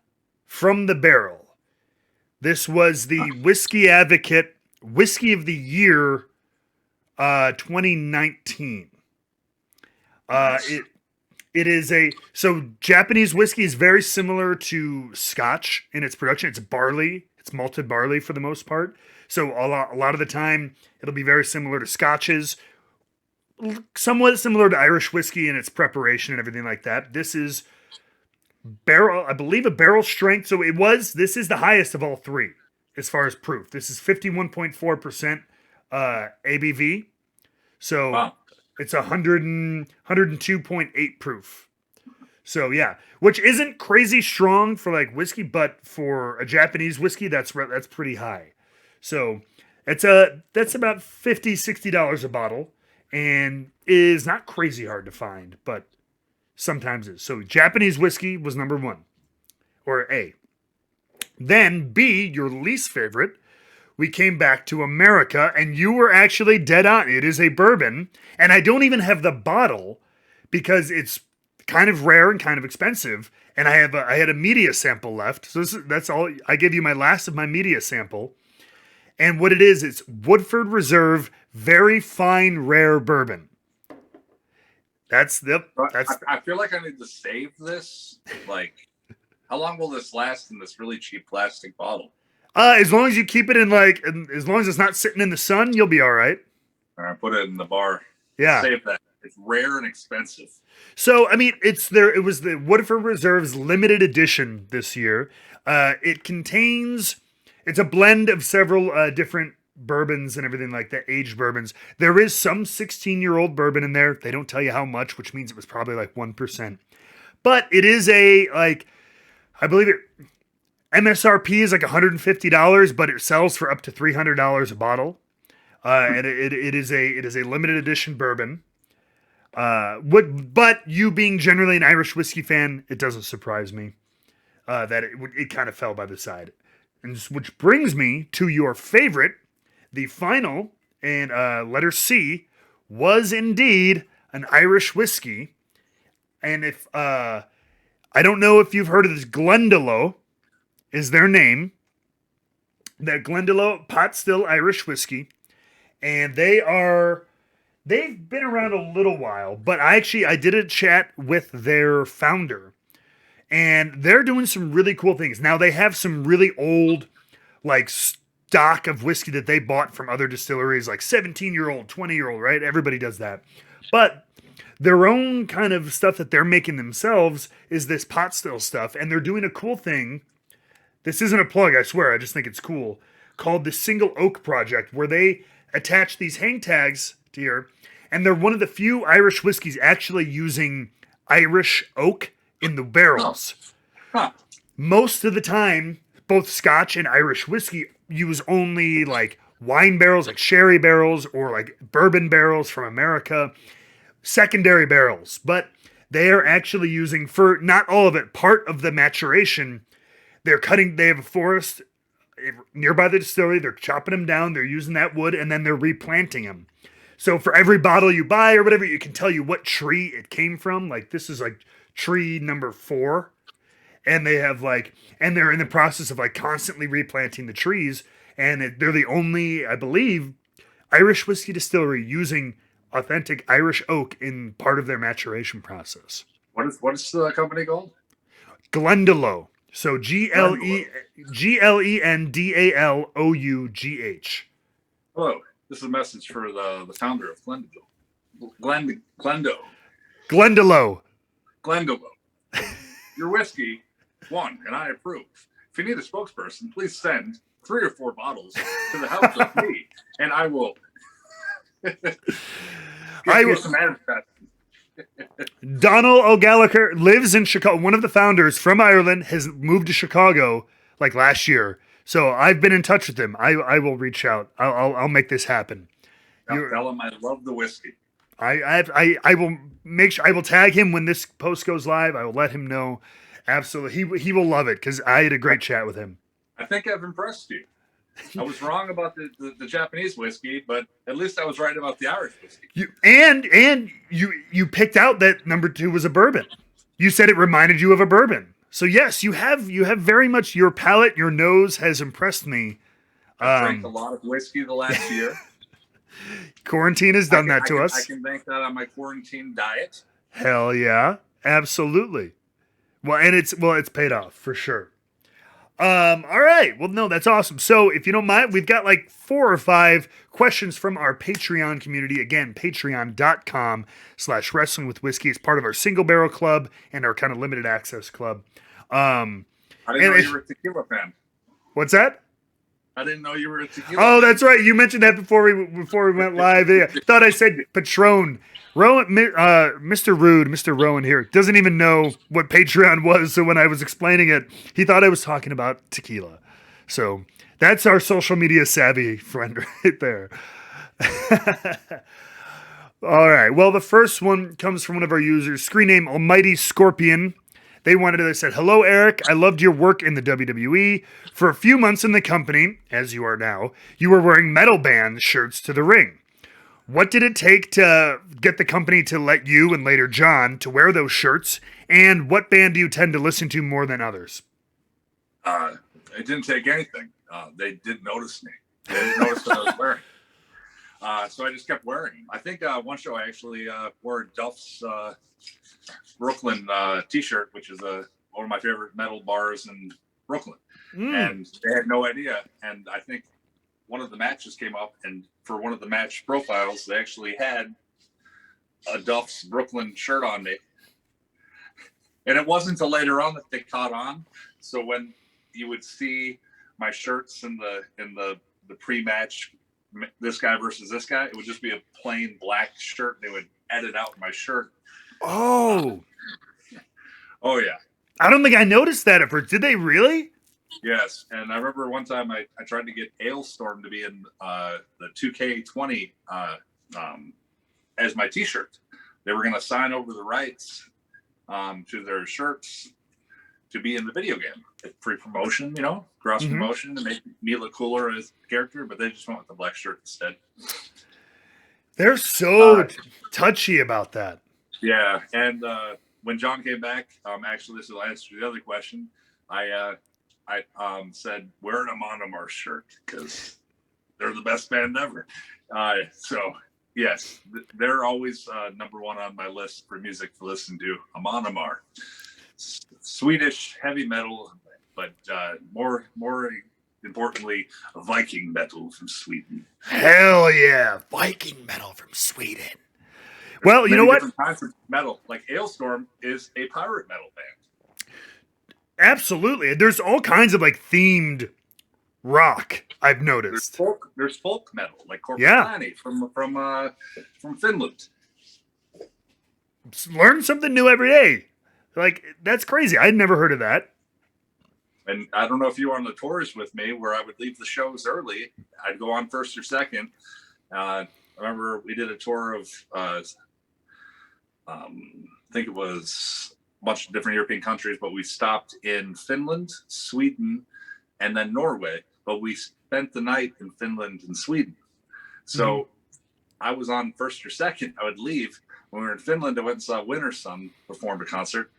from the Barrel. This was the Whiskey Advocate Whiskey of the Year 2019. It is so Japanese whiskey is very similar to Scotch in its production. It's barley. It's malted barley for the most part. So a lot of the time, it'll be very similar to Scotches, somewhat similar to Irish whiskey in its preparation and everything like that. This is barrel, I believe a barrel strength. So this is the highest of all three as far as proof. This is 51.4% ABV. So Wow. it's 102.8 proof. So yeah, which isn't crazy strong for like whiskey, but for a Japanese whiskey, that's pretty high. So that's about $50-$60 a bottle, and is not crazy hard to find, but sometimes is. So Japanese whiskey was number one, or A. Then B, your least favorite, we came back to America, and you were actually dead on. It is a bourbon, and I don't even have the bottle because it's kind of rare and kind of expensive. And I had a media sample left, so that's all. I give you my last of my media sample, and what it is, it's Woodford Reserve Very Fine Rare Bourbon. That's the But that's I feel like I need to save this. Like, how long will this last in this really cheap plastic bottle? as long as you keep it in as long as it's not sitting in the sun, you'll be all right. All right, put it in the bar. Yeah. Save that. It's rare and expensive. So I mean, it's there. It was the Woodford Reserve's limited edition this year. It contains. It's a blend of several different bourbons and everything like that, aged bourbons. There is some 16-year-old bourbon in there. They don't tell you how much, which means it was probably like 1%. But it is I believe it. MSRP is like $150, but it sells for up to $300 a bottle. And it is a limited edition bourbon. But you being generally an Irish whiskey fan, it doesn't surprise me that it kind of fell by the side. And which brings me to your favorite, the final, and letter C, was indeed an Irish whiskey. And if I don't know if you've heard of this, Glendalough is their name. That Glendalough Pot Still Irish Whiskey, and they've been around a little while, but I did a chat with their founder, and they're doing some really cool things. Now they have some really old, like, stock of whiskey that they bought from other distilleries, like 17-year-old, 20-year-old, right? Everybody does that. But their own kind of stuff that they're making themselves is this pot still stuff, and they're doing a cool thing. This isn't a plug, I swear, I just think it's cool, called the Single Oak Project, where they attach these hang tags to here, and they're one of the few Irish whiskeys actually using Irish oak in the barrels. Huh. Most of the time, both Scotch and Irish whiskey use only like wine barrels, like sherry barrels, or like bourbon barrels from America, secondary barrels. But they are actually using, for not all of it, part of the maturation. They have a forest nearby the distillery, they're chopping them down, they're using that wood, and then they're replanting them. So for every bottle you buy or whatever, you can tell you what tree it came from. Like, this is like tree number 4. And they're in the process of like constantly replanting the trees. And they're the only, I believe, Irish whiskey distillery using authentic Irish oak in part of their maturation process. What is the company called? Glendalough. So Glendalough. Hello, this is a message for the founder of Glendalough. Your whiskey won, and I approve. If you need a spokesperson, please send 3 or 4 bottles to the house of me, and I will give you some advertising. Donald O'Gallagher lives in Chicago. One of the founders from Ireland has moved to Chicago like last year. So I've been in touch with him. I will reach out. I'll make this happen. Tell him I love the whiskey. I will make sure I will tag him when this post goes live. I will let him know. Absolutely. He will love it because I had a great chat with him. I think I've impressed you. I was wrong about the Japanese whiskey, but at least I was right about the Irish whiskey. You picked out that number 2 was a bourbon. You said it reminded you of a bourbon. So yes, you have very much, your palate, your nose has impressed me. I drank a lot of whiskey the last year. Quarantine has done that to us. I can bank that on my quarantine diet. Hell yeah, absolutely. Well, it's paid off for sure. All right. Well, no, that's awesome. So, if you don't mind, we've got like 4 or 5 questions from our Patreon community. Again, patreon.com/wrestling with whiskey. It's part of our single barrel club and our kind of limited access club. Um, I didn't and know you were a tequila fan. what's that? I didn't know you were a tequila Oh, fan. that's right. You mentioned that before we went live. Yeah. Thought I said Patron. Rowan, Mr. Ruud, Mr. Rowan here doesn't even know what Patreon was. So when I was explaining it, he thought I was talking about tequila. So that's our social media savvy friend right there. All right. Well, the first one comes from one of our users, screen name Almighty Scorpion. They said, "Hello, Erik. I loved your work in the WWE. For a few months in the company, as you are now, you were wearing metal band shirts to the ring. What did it take to get the company to let you and later John to wear those shirts? And what band do you tend to listen to more than others?" It didn't take anything. They didn't notice me. They didn't notice what I was wearing. So I just kept wearing them. I think one show I actually wore Duff's Brooklyn t-shirt, which is one of my favorite metal bars in Brooklyn. And they had no idea. And I think one of the matches came up, and for one of the match profiles, they actually had a Duff's Brooklyn shirt on me. And it wasn't until later on that they caught on. So when you would see my shirts in the pre-match, this guy versus this guy, it would just be a plain black shirt. They would edit out my shirt. Oh. Oh, yeah. I don't think I noticed that at first. Did they really? Yes. And I remember one time I tried to get Ailstorm to be in the 2K20 as my t-shirt. They were going to sign over the rights to their shirts to be in the video game. Free promotion, cross promotion to make me look cooler as a character, but they just went with the black shirt instead. They're so touchy about that. Yeah, and when John came back, actually, this will answer the other question. I said, wear an Amonamar shirt because they're the best band ever. So, yes, they're always number one on my list for music to listen to. Amonamar. Swedish heavy metal, but more importantly, Viking metal from Sweden. Hell yeah, Viking metal from Sweden. Well, you know what? Different kinds of metal, like Ailstorm, is a pirate metal band. Absolutely, there's all kinds of like themed rock. I've noticed. There's folk metal, like Korpiklani from Finland. Learn something new every day. Like, that's crazy. I'd never heard of that. And I don't know if you were on the tours with me where I would leave the shows early. I'd go on first or second. I remember we did a tour of, I think it was a bunch of different European countries, but we stopped in Finland, Sweden, and then Norway. But we spent the night in Finland and Sweden. So I was on first or second. I would leave. When we were in Finland, I went and saw Winter Sun perform a concert.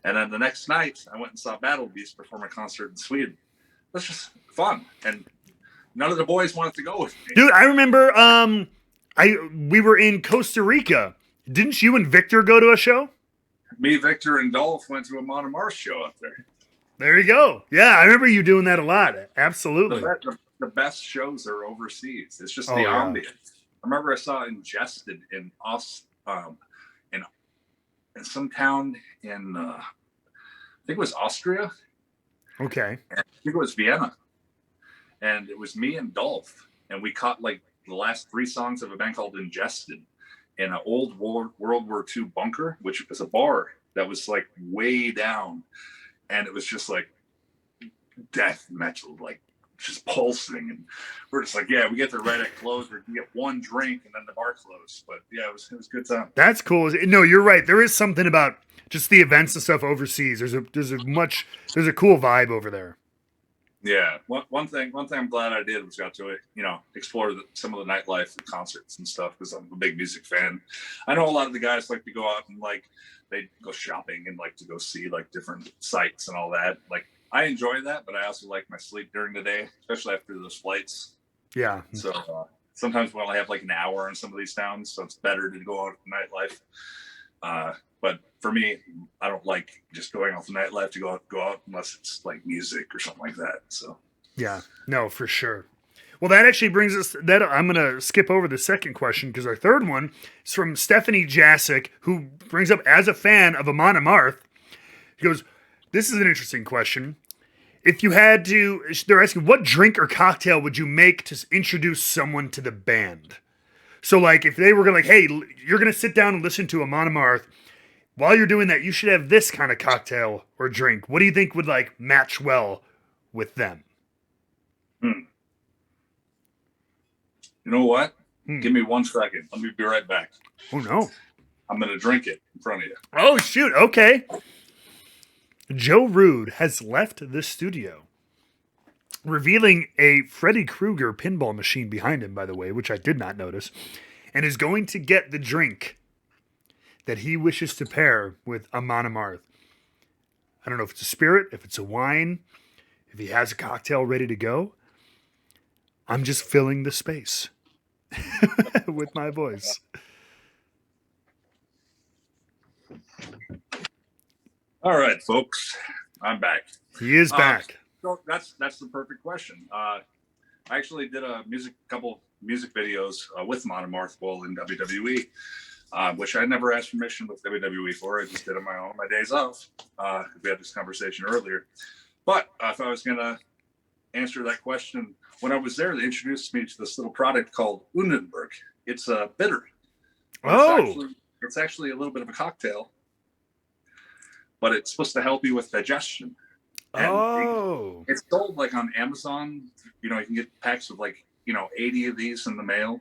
And then the next night, I went and saw Battle Beast perform a concert in Sweden. It was just fun. And none of the boys wanted to go with me. Dude, I remember we were in Costa Rica. Didn't you and Victor go to a show? Me, Victor, and Dolph went to a Monomar show up there. There you go. Yeah, I remember you doing that a lot. Absolutely. The best shows are overseas. It's just the ambience. I remember I saw Ingested in in some town in I think it was Austria. Okay. And I think it was Vienna. And it was me and Dolph. And we caught like the last 3 songs of a band called Ingested in an old World War II bunker, which was a bar that was like way down. And it was just like death metal, like just pulsing. And we're just like, yeah, we get there right at close. We get one drink and then the bar closed. But yeah, it was a good time. That's cool. No, you're right. There is something about just the events and stuff overseas. There's a cool vibe over there. Yeah. One thing I'm glad I did was got to, explore some of the nightlife and concerts and stuff because I'm a big music fan. I know a lot of the guys like to go out and like they go shopping and like to go see like different sites and all that. Like I enjoy that, but I also like my sleep during the day, especially after those flights. Yeah. So sometimes we only have like an hour in some of these towns, so it's better to go out at nightlife. But for me, I don't like just going off the nightlife to go out unless it's like music or something like that. So Yeah, no, for sure. Well, that actually brings us. That I'm gonna skip over the second question because our third one is from Stephanie Jasic, who brings up as a fan of Amon Amarth. He goes, "This is an interesting question. If you had to, they're asking what drink or cocktail would you make to introduce someone to the band? So, like, if they were gonna like, hey, you're gonna sit down and listen to Amon Amarth. While you're doing that, you should have this kind of cocktail or drink. What do you think would like match well with them?" hmm. You know what? Hmm. Give me 1 second. Let me be right back. Oh no. I'm gonna drink it in front of you. Oh shoot. Okay. Joe Ruud has left the studio, revealing a Freddy Krueger pinball machine behind him, by the way, which I did not notice, and is going to get the drink that he wishes to pair with Amon Amarth. I don't know if it's a spirit, if it's a wine, if he has a cocktail ready to go. I'm just filling the space with my voice. All right, folks, I'm back. He is back. So that's the perfect question. I actually did couple music videos with Monomarth while in WWE, which I never asked permission with WWE for. I just did it on my own, my days off. We had this conversation earlier. But if I was going to answer that question, when I was there, they introduced me to this little product called Undenberg. It's a bitter. It's actually a little bit of a cocktail, but it's supposed to help you with digestion. And it's sold like on Amazon. You know, you can get packs of like, 80 of these in the mail.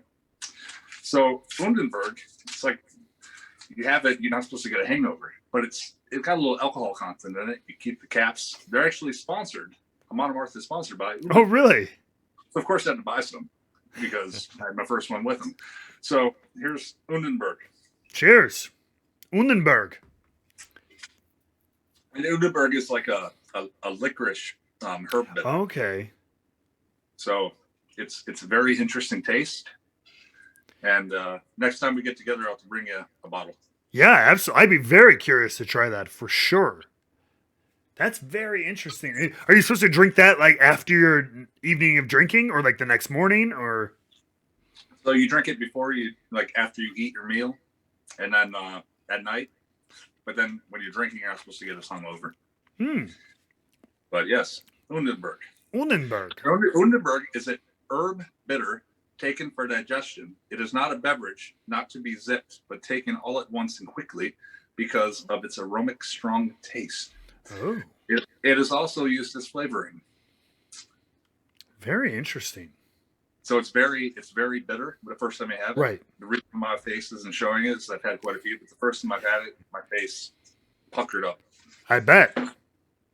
So Undenberg, it's like you have it, you're not supposed to get a hangover, but it's got a little alcohol content in it. You keep the caps. They're actually sponsored. Monomarth is sponsored by Undenberg. Oh, really? So of course I had to buy some because I had my first one with them. So here's Undenberg. Cheers. Undenberg. And Undenberg is like a licorice herb bitter. Okay. So it's a very interesting taste. And next time we get together, I'll have to bring you a bottle. Yeah, absolutely. I'd be very curious to try that for sure. That's very interesting. Are you supposed to drink that like after your evening of drinking or like the next morning or? So you drink it before you, like after you eat your meal and then at night. But then when you're drinking, you're not supposed to get us hungover. But yes, Undenberg. Undenberg is an herb bitter taken for digestion. It is not a beverage, not to be zipped, but taken all at once and quickly because of its aromatic, strong taste. Oh. It is also used as flavoring. Very interesting. So it's very bitter. The first time I have it, right. The reason my face isn't showing it is I've had quite a few, but the first time I've had it, my face puckered up. I bet.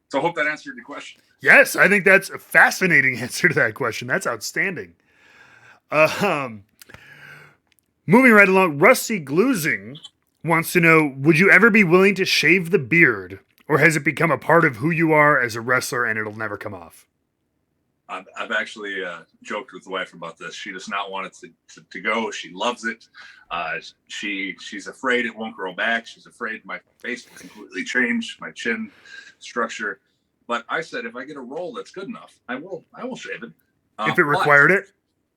So I hope that answered your question. Yes, I think that's a fascinating answer to that question. That's outstanding. Moving right along, Rusty Gluzing wants to know, would you ever be willing to shave the beard, or has it become a part of who you are as a wrestler and it'll never come off? I've actually joked with the wife about this. She does not want it to go. She loves it. She's afraid it won't grow back. She's afraid my face will completely change, my chin structure. But I said, if I get a role that's good enough, I will shave it. If it required it?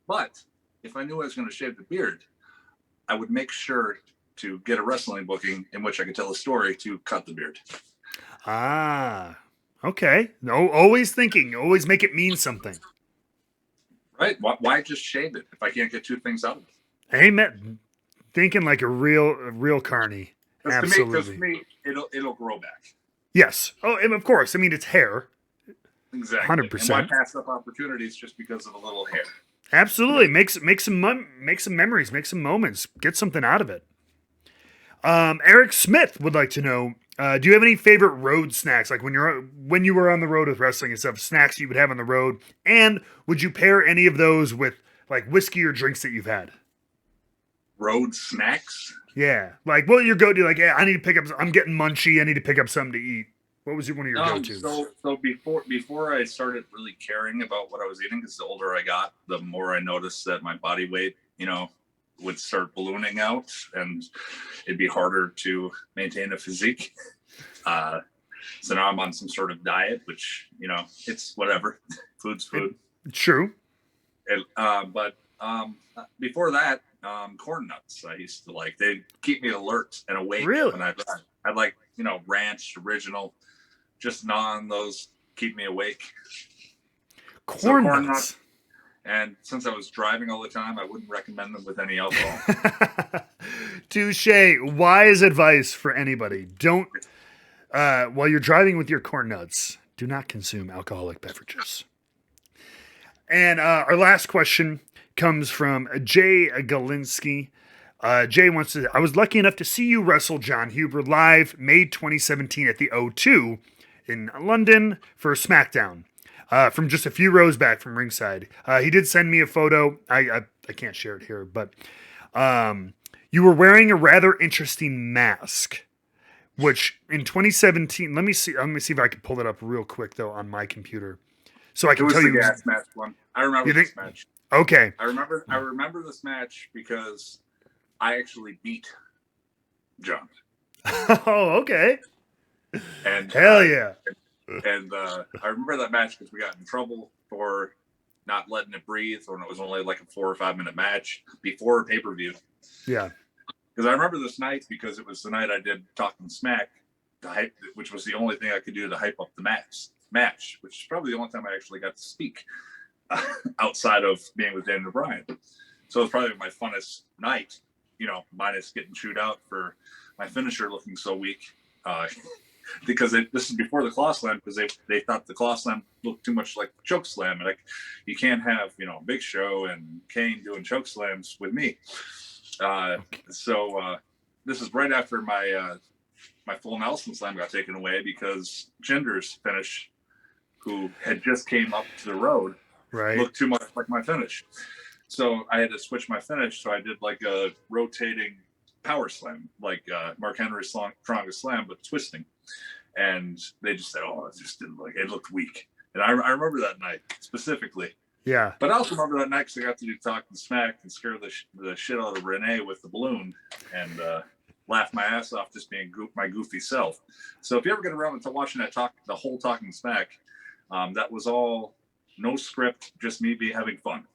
But if I knew I was going to shave the beard, I would make sure to get a wrestling booking in which I could tell a story to cut the beard. Ah, okay. No, always thinking, always make it mean something. Right? Why just shave it if I can't get two things out of it? Amen. Thinking like a real carny. Absolutely. Because to me, it'll grow back. Yes. Oh, and of course. I mean, it's hair. Exactly. 100%. And why pass up opportunities just because of a little hair? Absolutely. Make some memories, make some moments, get something out of it. Eric Smith would like to know, do you have any favorite road snacks? Like when you were on the road with wrestling and stuff, snacks you would have on the road, and would you pair any of those with like whiskey or drinks that you've had? Road snacks? Yeah, like what your go-to? Like, yeah, I need to pick up. I'm getting munchy. I need to pick up something to eat. What was one of your go-tos? So before I started really caring about what I was eating, because the older I got, the more I noticed that my body weight, would start ballooning out, and it'd be harder to maintain a physique. So now I'm on some sort of diet, which, it's whatever. Food's food. True. But before that, corn nuts I used to like. They keep me alert and awake Really? when I'd like, ranch, original, just gnaw on those, keep me awake. Corn nuts. And since I was driving all the time, I wouldn't recommend them with any alcohol. Touche. Wise advice for anybody. Don't, while you're driving with your corn nuts, do not consume alcoholic beverages. And our last question comes from Jay Galinsky. Jay wants to, I was lucky enough to see you wrestle John Huber live May 2017 at the O2 in London for SmackDown. From just a few rows back from ringside. He did send me a photo. I can't share it here, but you were wearing a rather interesting mask, which in 2017, let me see if I can pull it up real quick though on my computer. So I can tell you. It was the gas match one. I remember this match. Okay. I remember this match because I actually beat John. Oh, okay. And hell yeah. And I remember that match because we got in trouble for not letting it breathe when it was only like a 4 or 5 minute match before a pay-per-view. Yeah. Because I remember this night because it was the night I did Talking Smack, which was the only thing I could do to hype up the match, which is probably the only time I actually got to speak outside of being with Daniel Bryan. So it was probably my funnest night, minus getting chewed out for my finisher looking so weak. Because this is before the claw slam, because they thought the claw slam looked too much like choke slam, and you can't have Big Show and Kane doing choke slams with me. So this is right after my full Nelson slam got taken away because Jinder's finish, who had just came up to the road, looked too much like my finish. So I had to switch my finish. So I did like a rotating power slam, like Mark Henry's strongest slam, but twisting. And they just said, "Oh, it just didn't it looked weak." And I remember that night specifically. Yeah. But I also remember that night because I got to do Talking Smack and scare the shit out of Renee with the balloon and laugh my ass off just being my goofy self. So if you ever get around to watching the whole Talking Smack, that was all no script, just me having fun.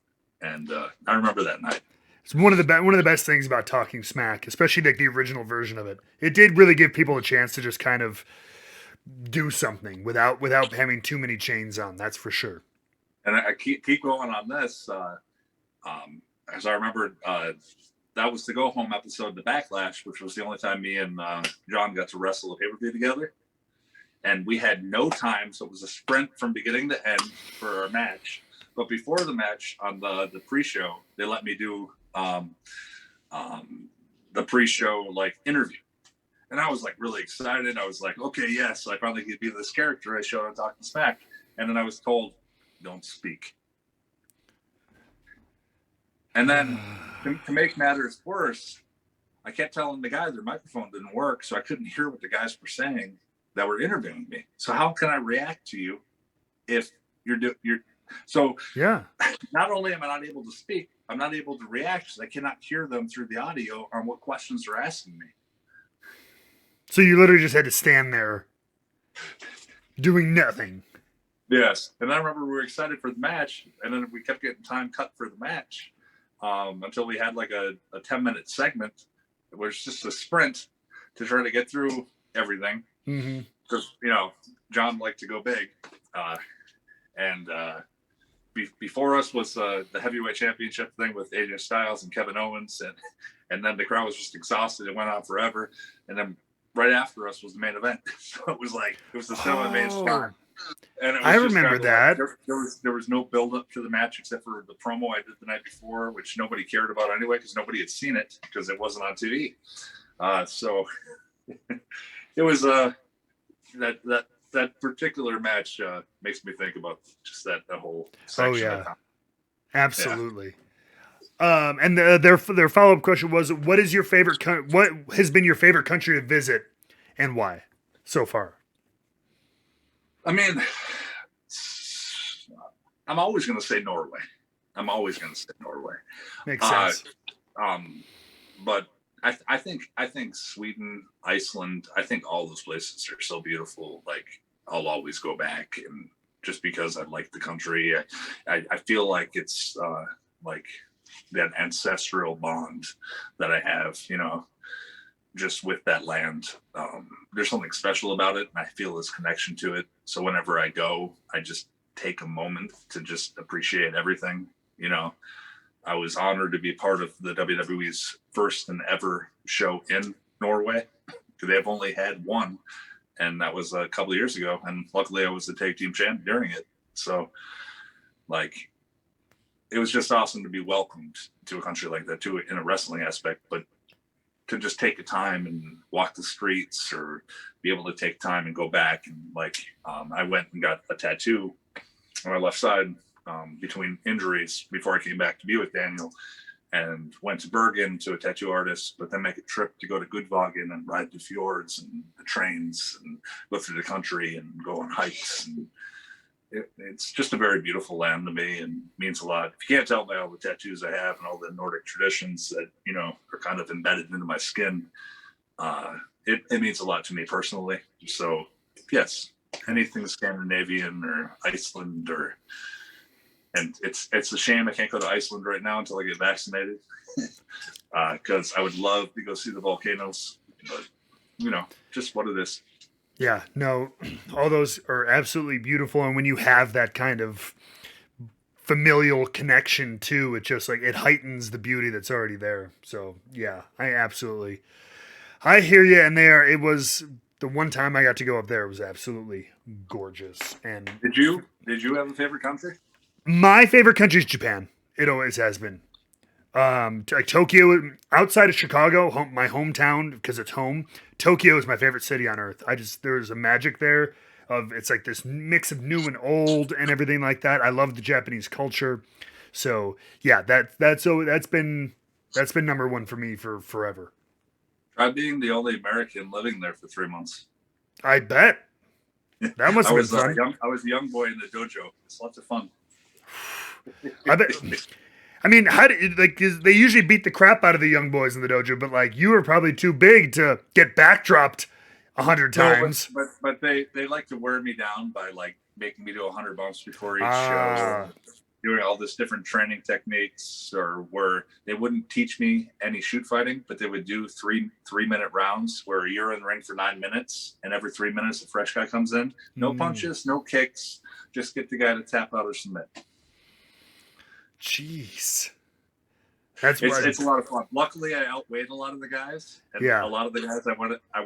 And I remember that night. It's one of the best things about Talking Smack, especially like the original version of it. It did really give people a chance to just kind of do something without having too many chains on. That's for sure. And I keep going on this. As I remember, that was the go home episode, the Backlash, which was the only time me and John got to wrestle a pay-per-view together. And we had no time, so it was a sprint from beginning to end for our match. But before the match, on the pre-show, they let me do the pre-show interview, and I was really excited. I was like, okay, yes, I finally get to be this character I showed on Talking Smack. And then I was told, don't speak. And then to make matters worse, I kept telling the guy their microphone didn't work, so I couldn't hear what the guys were saying that were interviewing me. So how can I react to you if you're so yeah. Not only am I not able to speak, I'm not able to react because I cannot hear them through the audio on what questions they're asking me. So you literally just had to stand there doing nothing. Yes. And I remember we were excited for the match, and then we kept getting time cut for the match until we had a 10-minute segment. It was just a sprint to try to get through everything. Because, John liked to go big. Before us was the heavyweight championship thing with AJ Styles and Kevin Owens, and then the crowd was just exhausted. It went on forever, and then right after us was the main event. So it was the semi-main spot. And it was I remember that there was no build up to the match except for the promo I did the night before, which nobody cared about anyway because nobody had seen it because it wasn't on TV. So it was that particular match makes me think about just that whole section. Oh yeah, absolutely. Yeah. And their follow-up question was, what has been your favorite country to visit and why so far? I mean, I'm always going to say Norway. Makes sense. But I think Sweden, Iceland, I think all those places are so beautiful. Like I'll always go back, and just because I like the country, I feel like it's like that ancestral bond that I have, just with that land. There's something special about it, and I feel this connection to it. So whenever I go, I just take a moment to just appreciate everything. I was honored to be part of the WWE's first and ever show in Norway. They've only had one, and that was a couple of years ago. And luckily, I was the tag team champ during it. So, like, it was just awesome to be welcomed to a country like that, too, in a wrestling aspect. But to just take a time and walk the streets, or be able to take time and go back, and I went and got a tattoo on my left side. Between injuries before I came back to be with Daniel, and went to Bergen to a tattoo artist, but then make a trip to go to Gudvagen and ride the fjords and the trains and go through the country and go on hikes. And it's just a very beautiful land to me, and means a lot. If you can't tell by all the tattoos I have and all the Nordic traditions that, are kind of embedded into my skin, it means a lot to me personally. So yes, anything Scandinavian or Iceland and it's a shame I can't go to Iceland right now until I get vaccinated, because I would love to go see the volcanoes, but just what it is. Yeah, no, all those are absolutely beautiful, and when you have that kind of familial connection too, it just it heightens the beauty that's already there. So yeah, I hear you. And it was the one time I got to go up there. It was absolutely gorgeous. And did you have a favorite country? my favorite country is Japan. It always has been. Tokyo, outside of Chicago, my hometown, because it's home. Tokyo is my favorite city on earth. There's a magic there it's like this mix of new and old and everything like that. I love the Japanese culture. So yeah, that's been number one for me for forever. Try being the only American living there for 3 months. I bet that must have been fun. I was a young boy in the dojo. It's lots of fun. I bet. I mean, they usually beat the crap out of the young boys in the dojo, but you were probably too big to get backdropped 100 times. No, but they like to wear me down by making me do 100 bumps before each show, doing all this different training techniques, or where they wouldn't teach me any shoot fighting, but they would do 3-minute rounds where you're in the ring for 9 minutes, and every 3 minutes a fresh guy comes in. No punches, no kicks, just get the guy to tap out or submit. Jeez. It's a lot of fun. Luckily, I outweighed a lot of the guys. And a lot of the guys I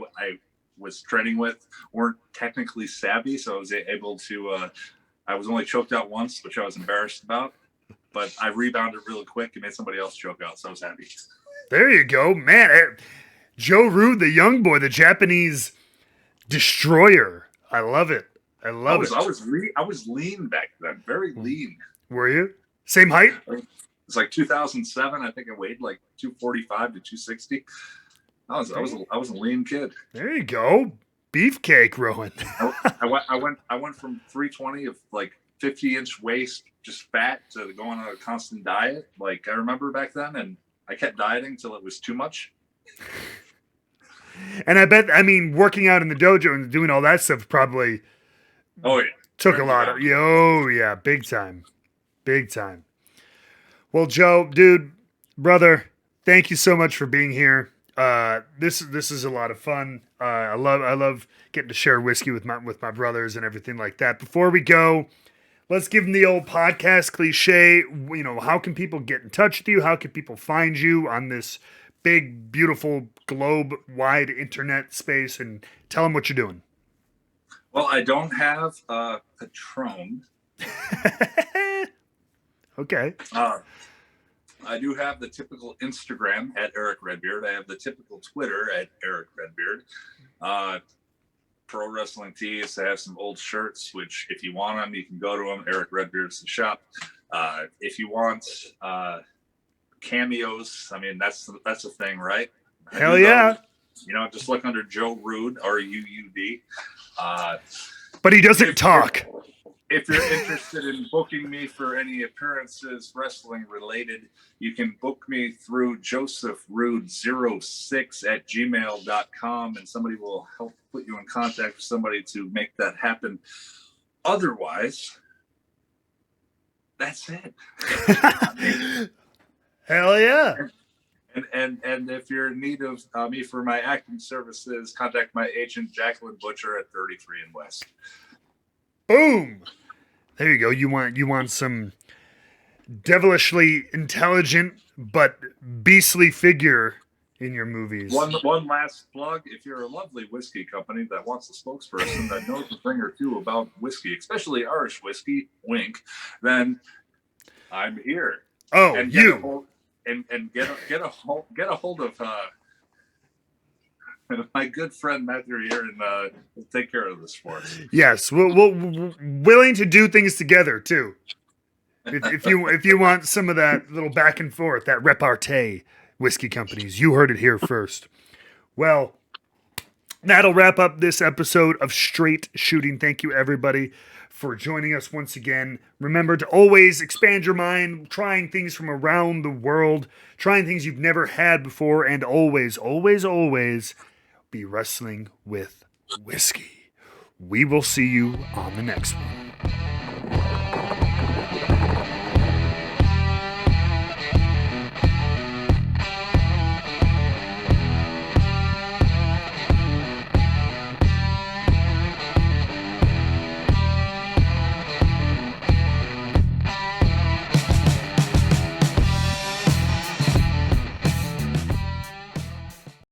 was training with weren't technically savvy, so I was able to. I was only choked out once, which I was embarrassed about, but I rebounded really quick and made somebody else choke out, so I was happy. There you go, man. Joe Ruud, the young boy, the Japanese destroyer. I love it. I was lean back then, very lean. Were you? Same height? It's like 2007. I think I weighed 245 to 260. I was a lean kid. There you go, beefcake, Rowan. I went from 320 of 50-inch waist, just fat, to going on a constant diet. I remember back then, and I kept dieting till it was too much. And working out in the dojo and doing all that stuff probably. Oh yeah. Took a lot of. Oh yeah, big time. Big time. Well, Joe, dude, brother, thank you so much for being here. This is a lot of fun. I love getting to share whiskey with my brothers and everything like that. Before we go, let's give them the old podcast cliche. How can people get in touch with you? How can people find you on this big, beautiful, globe-wide internet space? And tell them what you're doing. Well, I don't have a Patron. Okay. I do have the typical Instagram at Erik Redbeard. I have the typical Twitter at Erik Redbeard. Pro wrestling tees. I have some old shirts, which if you want them, you can go to them. Erik Redbeard's the shop. If you want cameos, that's a thing, right? Hell yeah. Just look under Joe Ruud, Ruud. But he doesn't talk. if you're interested in booking me for any appearances wrestling related, you can book me through josephrude06@gmail.com, and somebody will help put you in contact with somebody to make that happen. Otherwise, that's it. Hell yeah. And if you're in need of me for my acting services, contact my agent Jacqueline Butcher at 33 and West. Boom. There you go. You want some devilishly intelligent but beastly figure in your movies. One last plug: if you're a lovely whiskey company that wants a spokesperson that knows a thing or two about whiskey, especially Irish whiskey, wink, then I'm here. Oh, and you. Get a hold of my good friend Matthew here, and we'll take care of this for us. Yes, we're willing to do things together too. If you want some of that little back and forth, that repartee, whiskey companies, you heard it here first. Well, that'll wrap up this episode of Straight Shooting. Thank you, everybody, for joining us once again. Remember to always expand your mind, trying things from around the world, trying things you've never had before, and always, always, always be wrestling with whiskey. We will see you on the next one.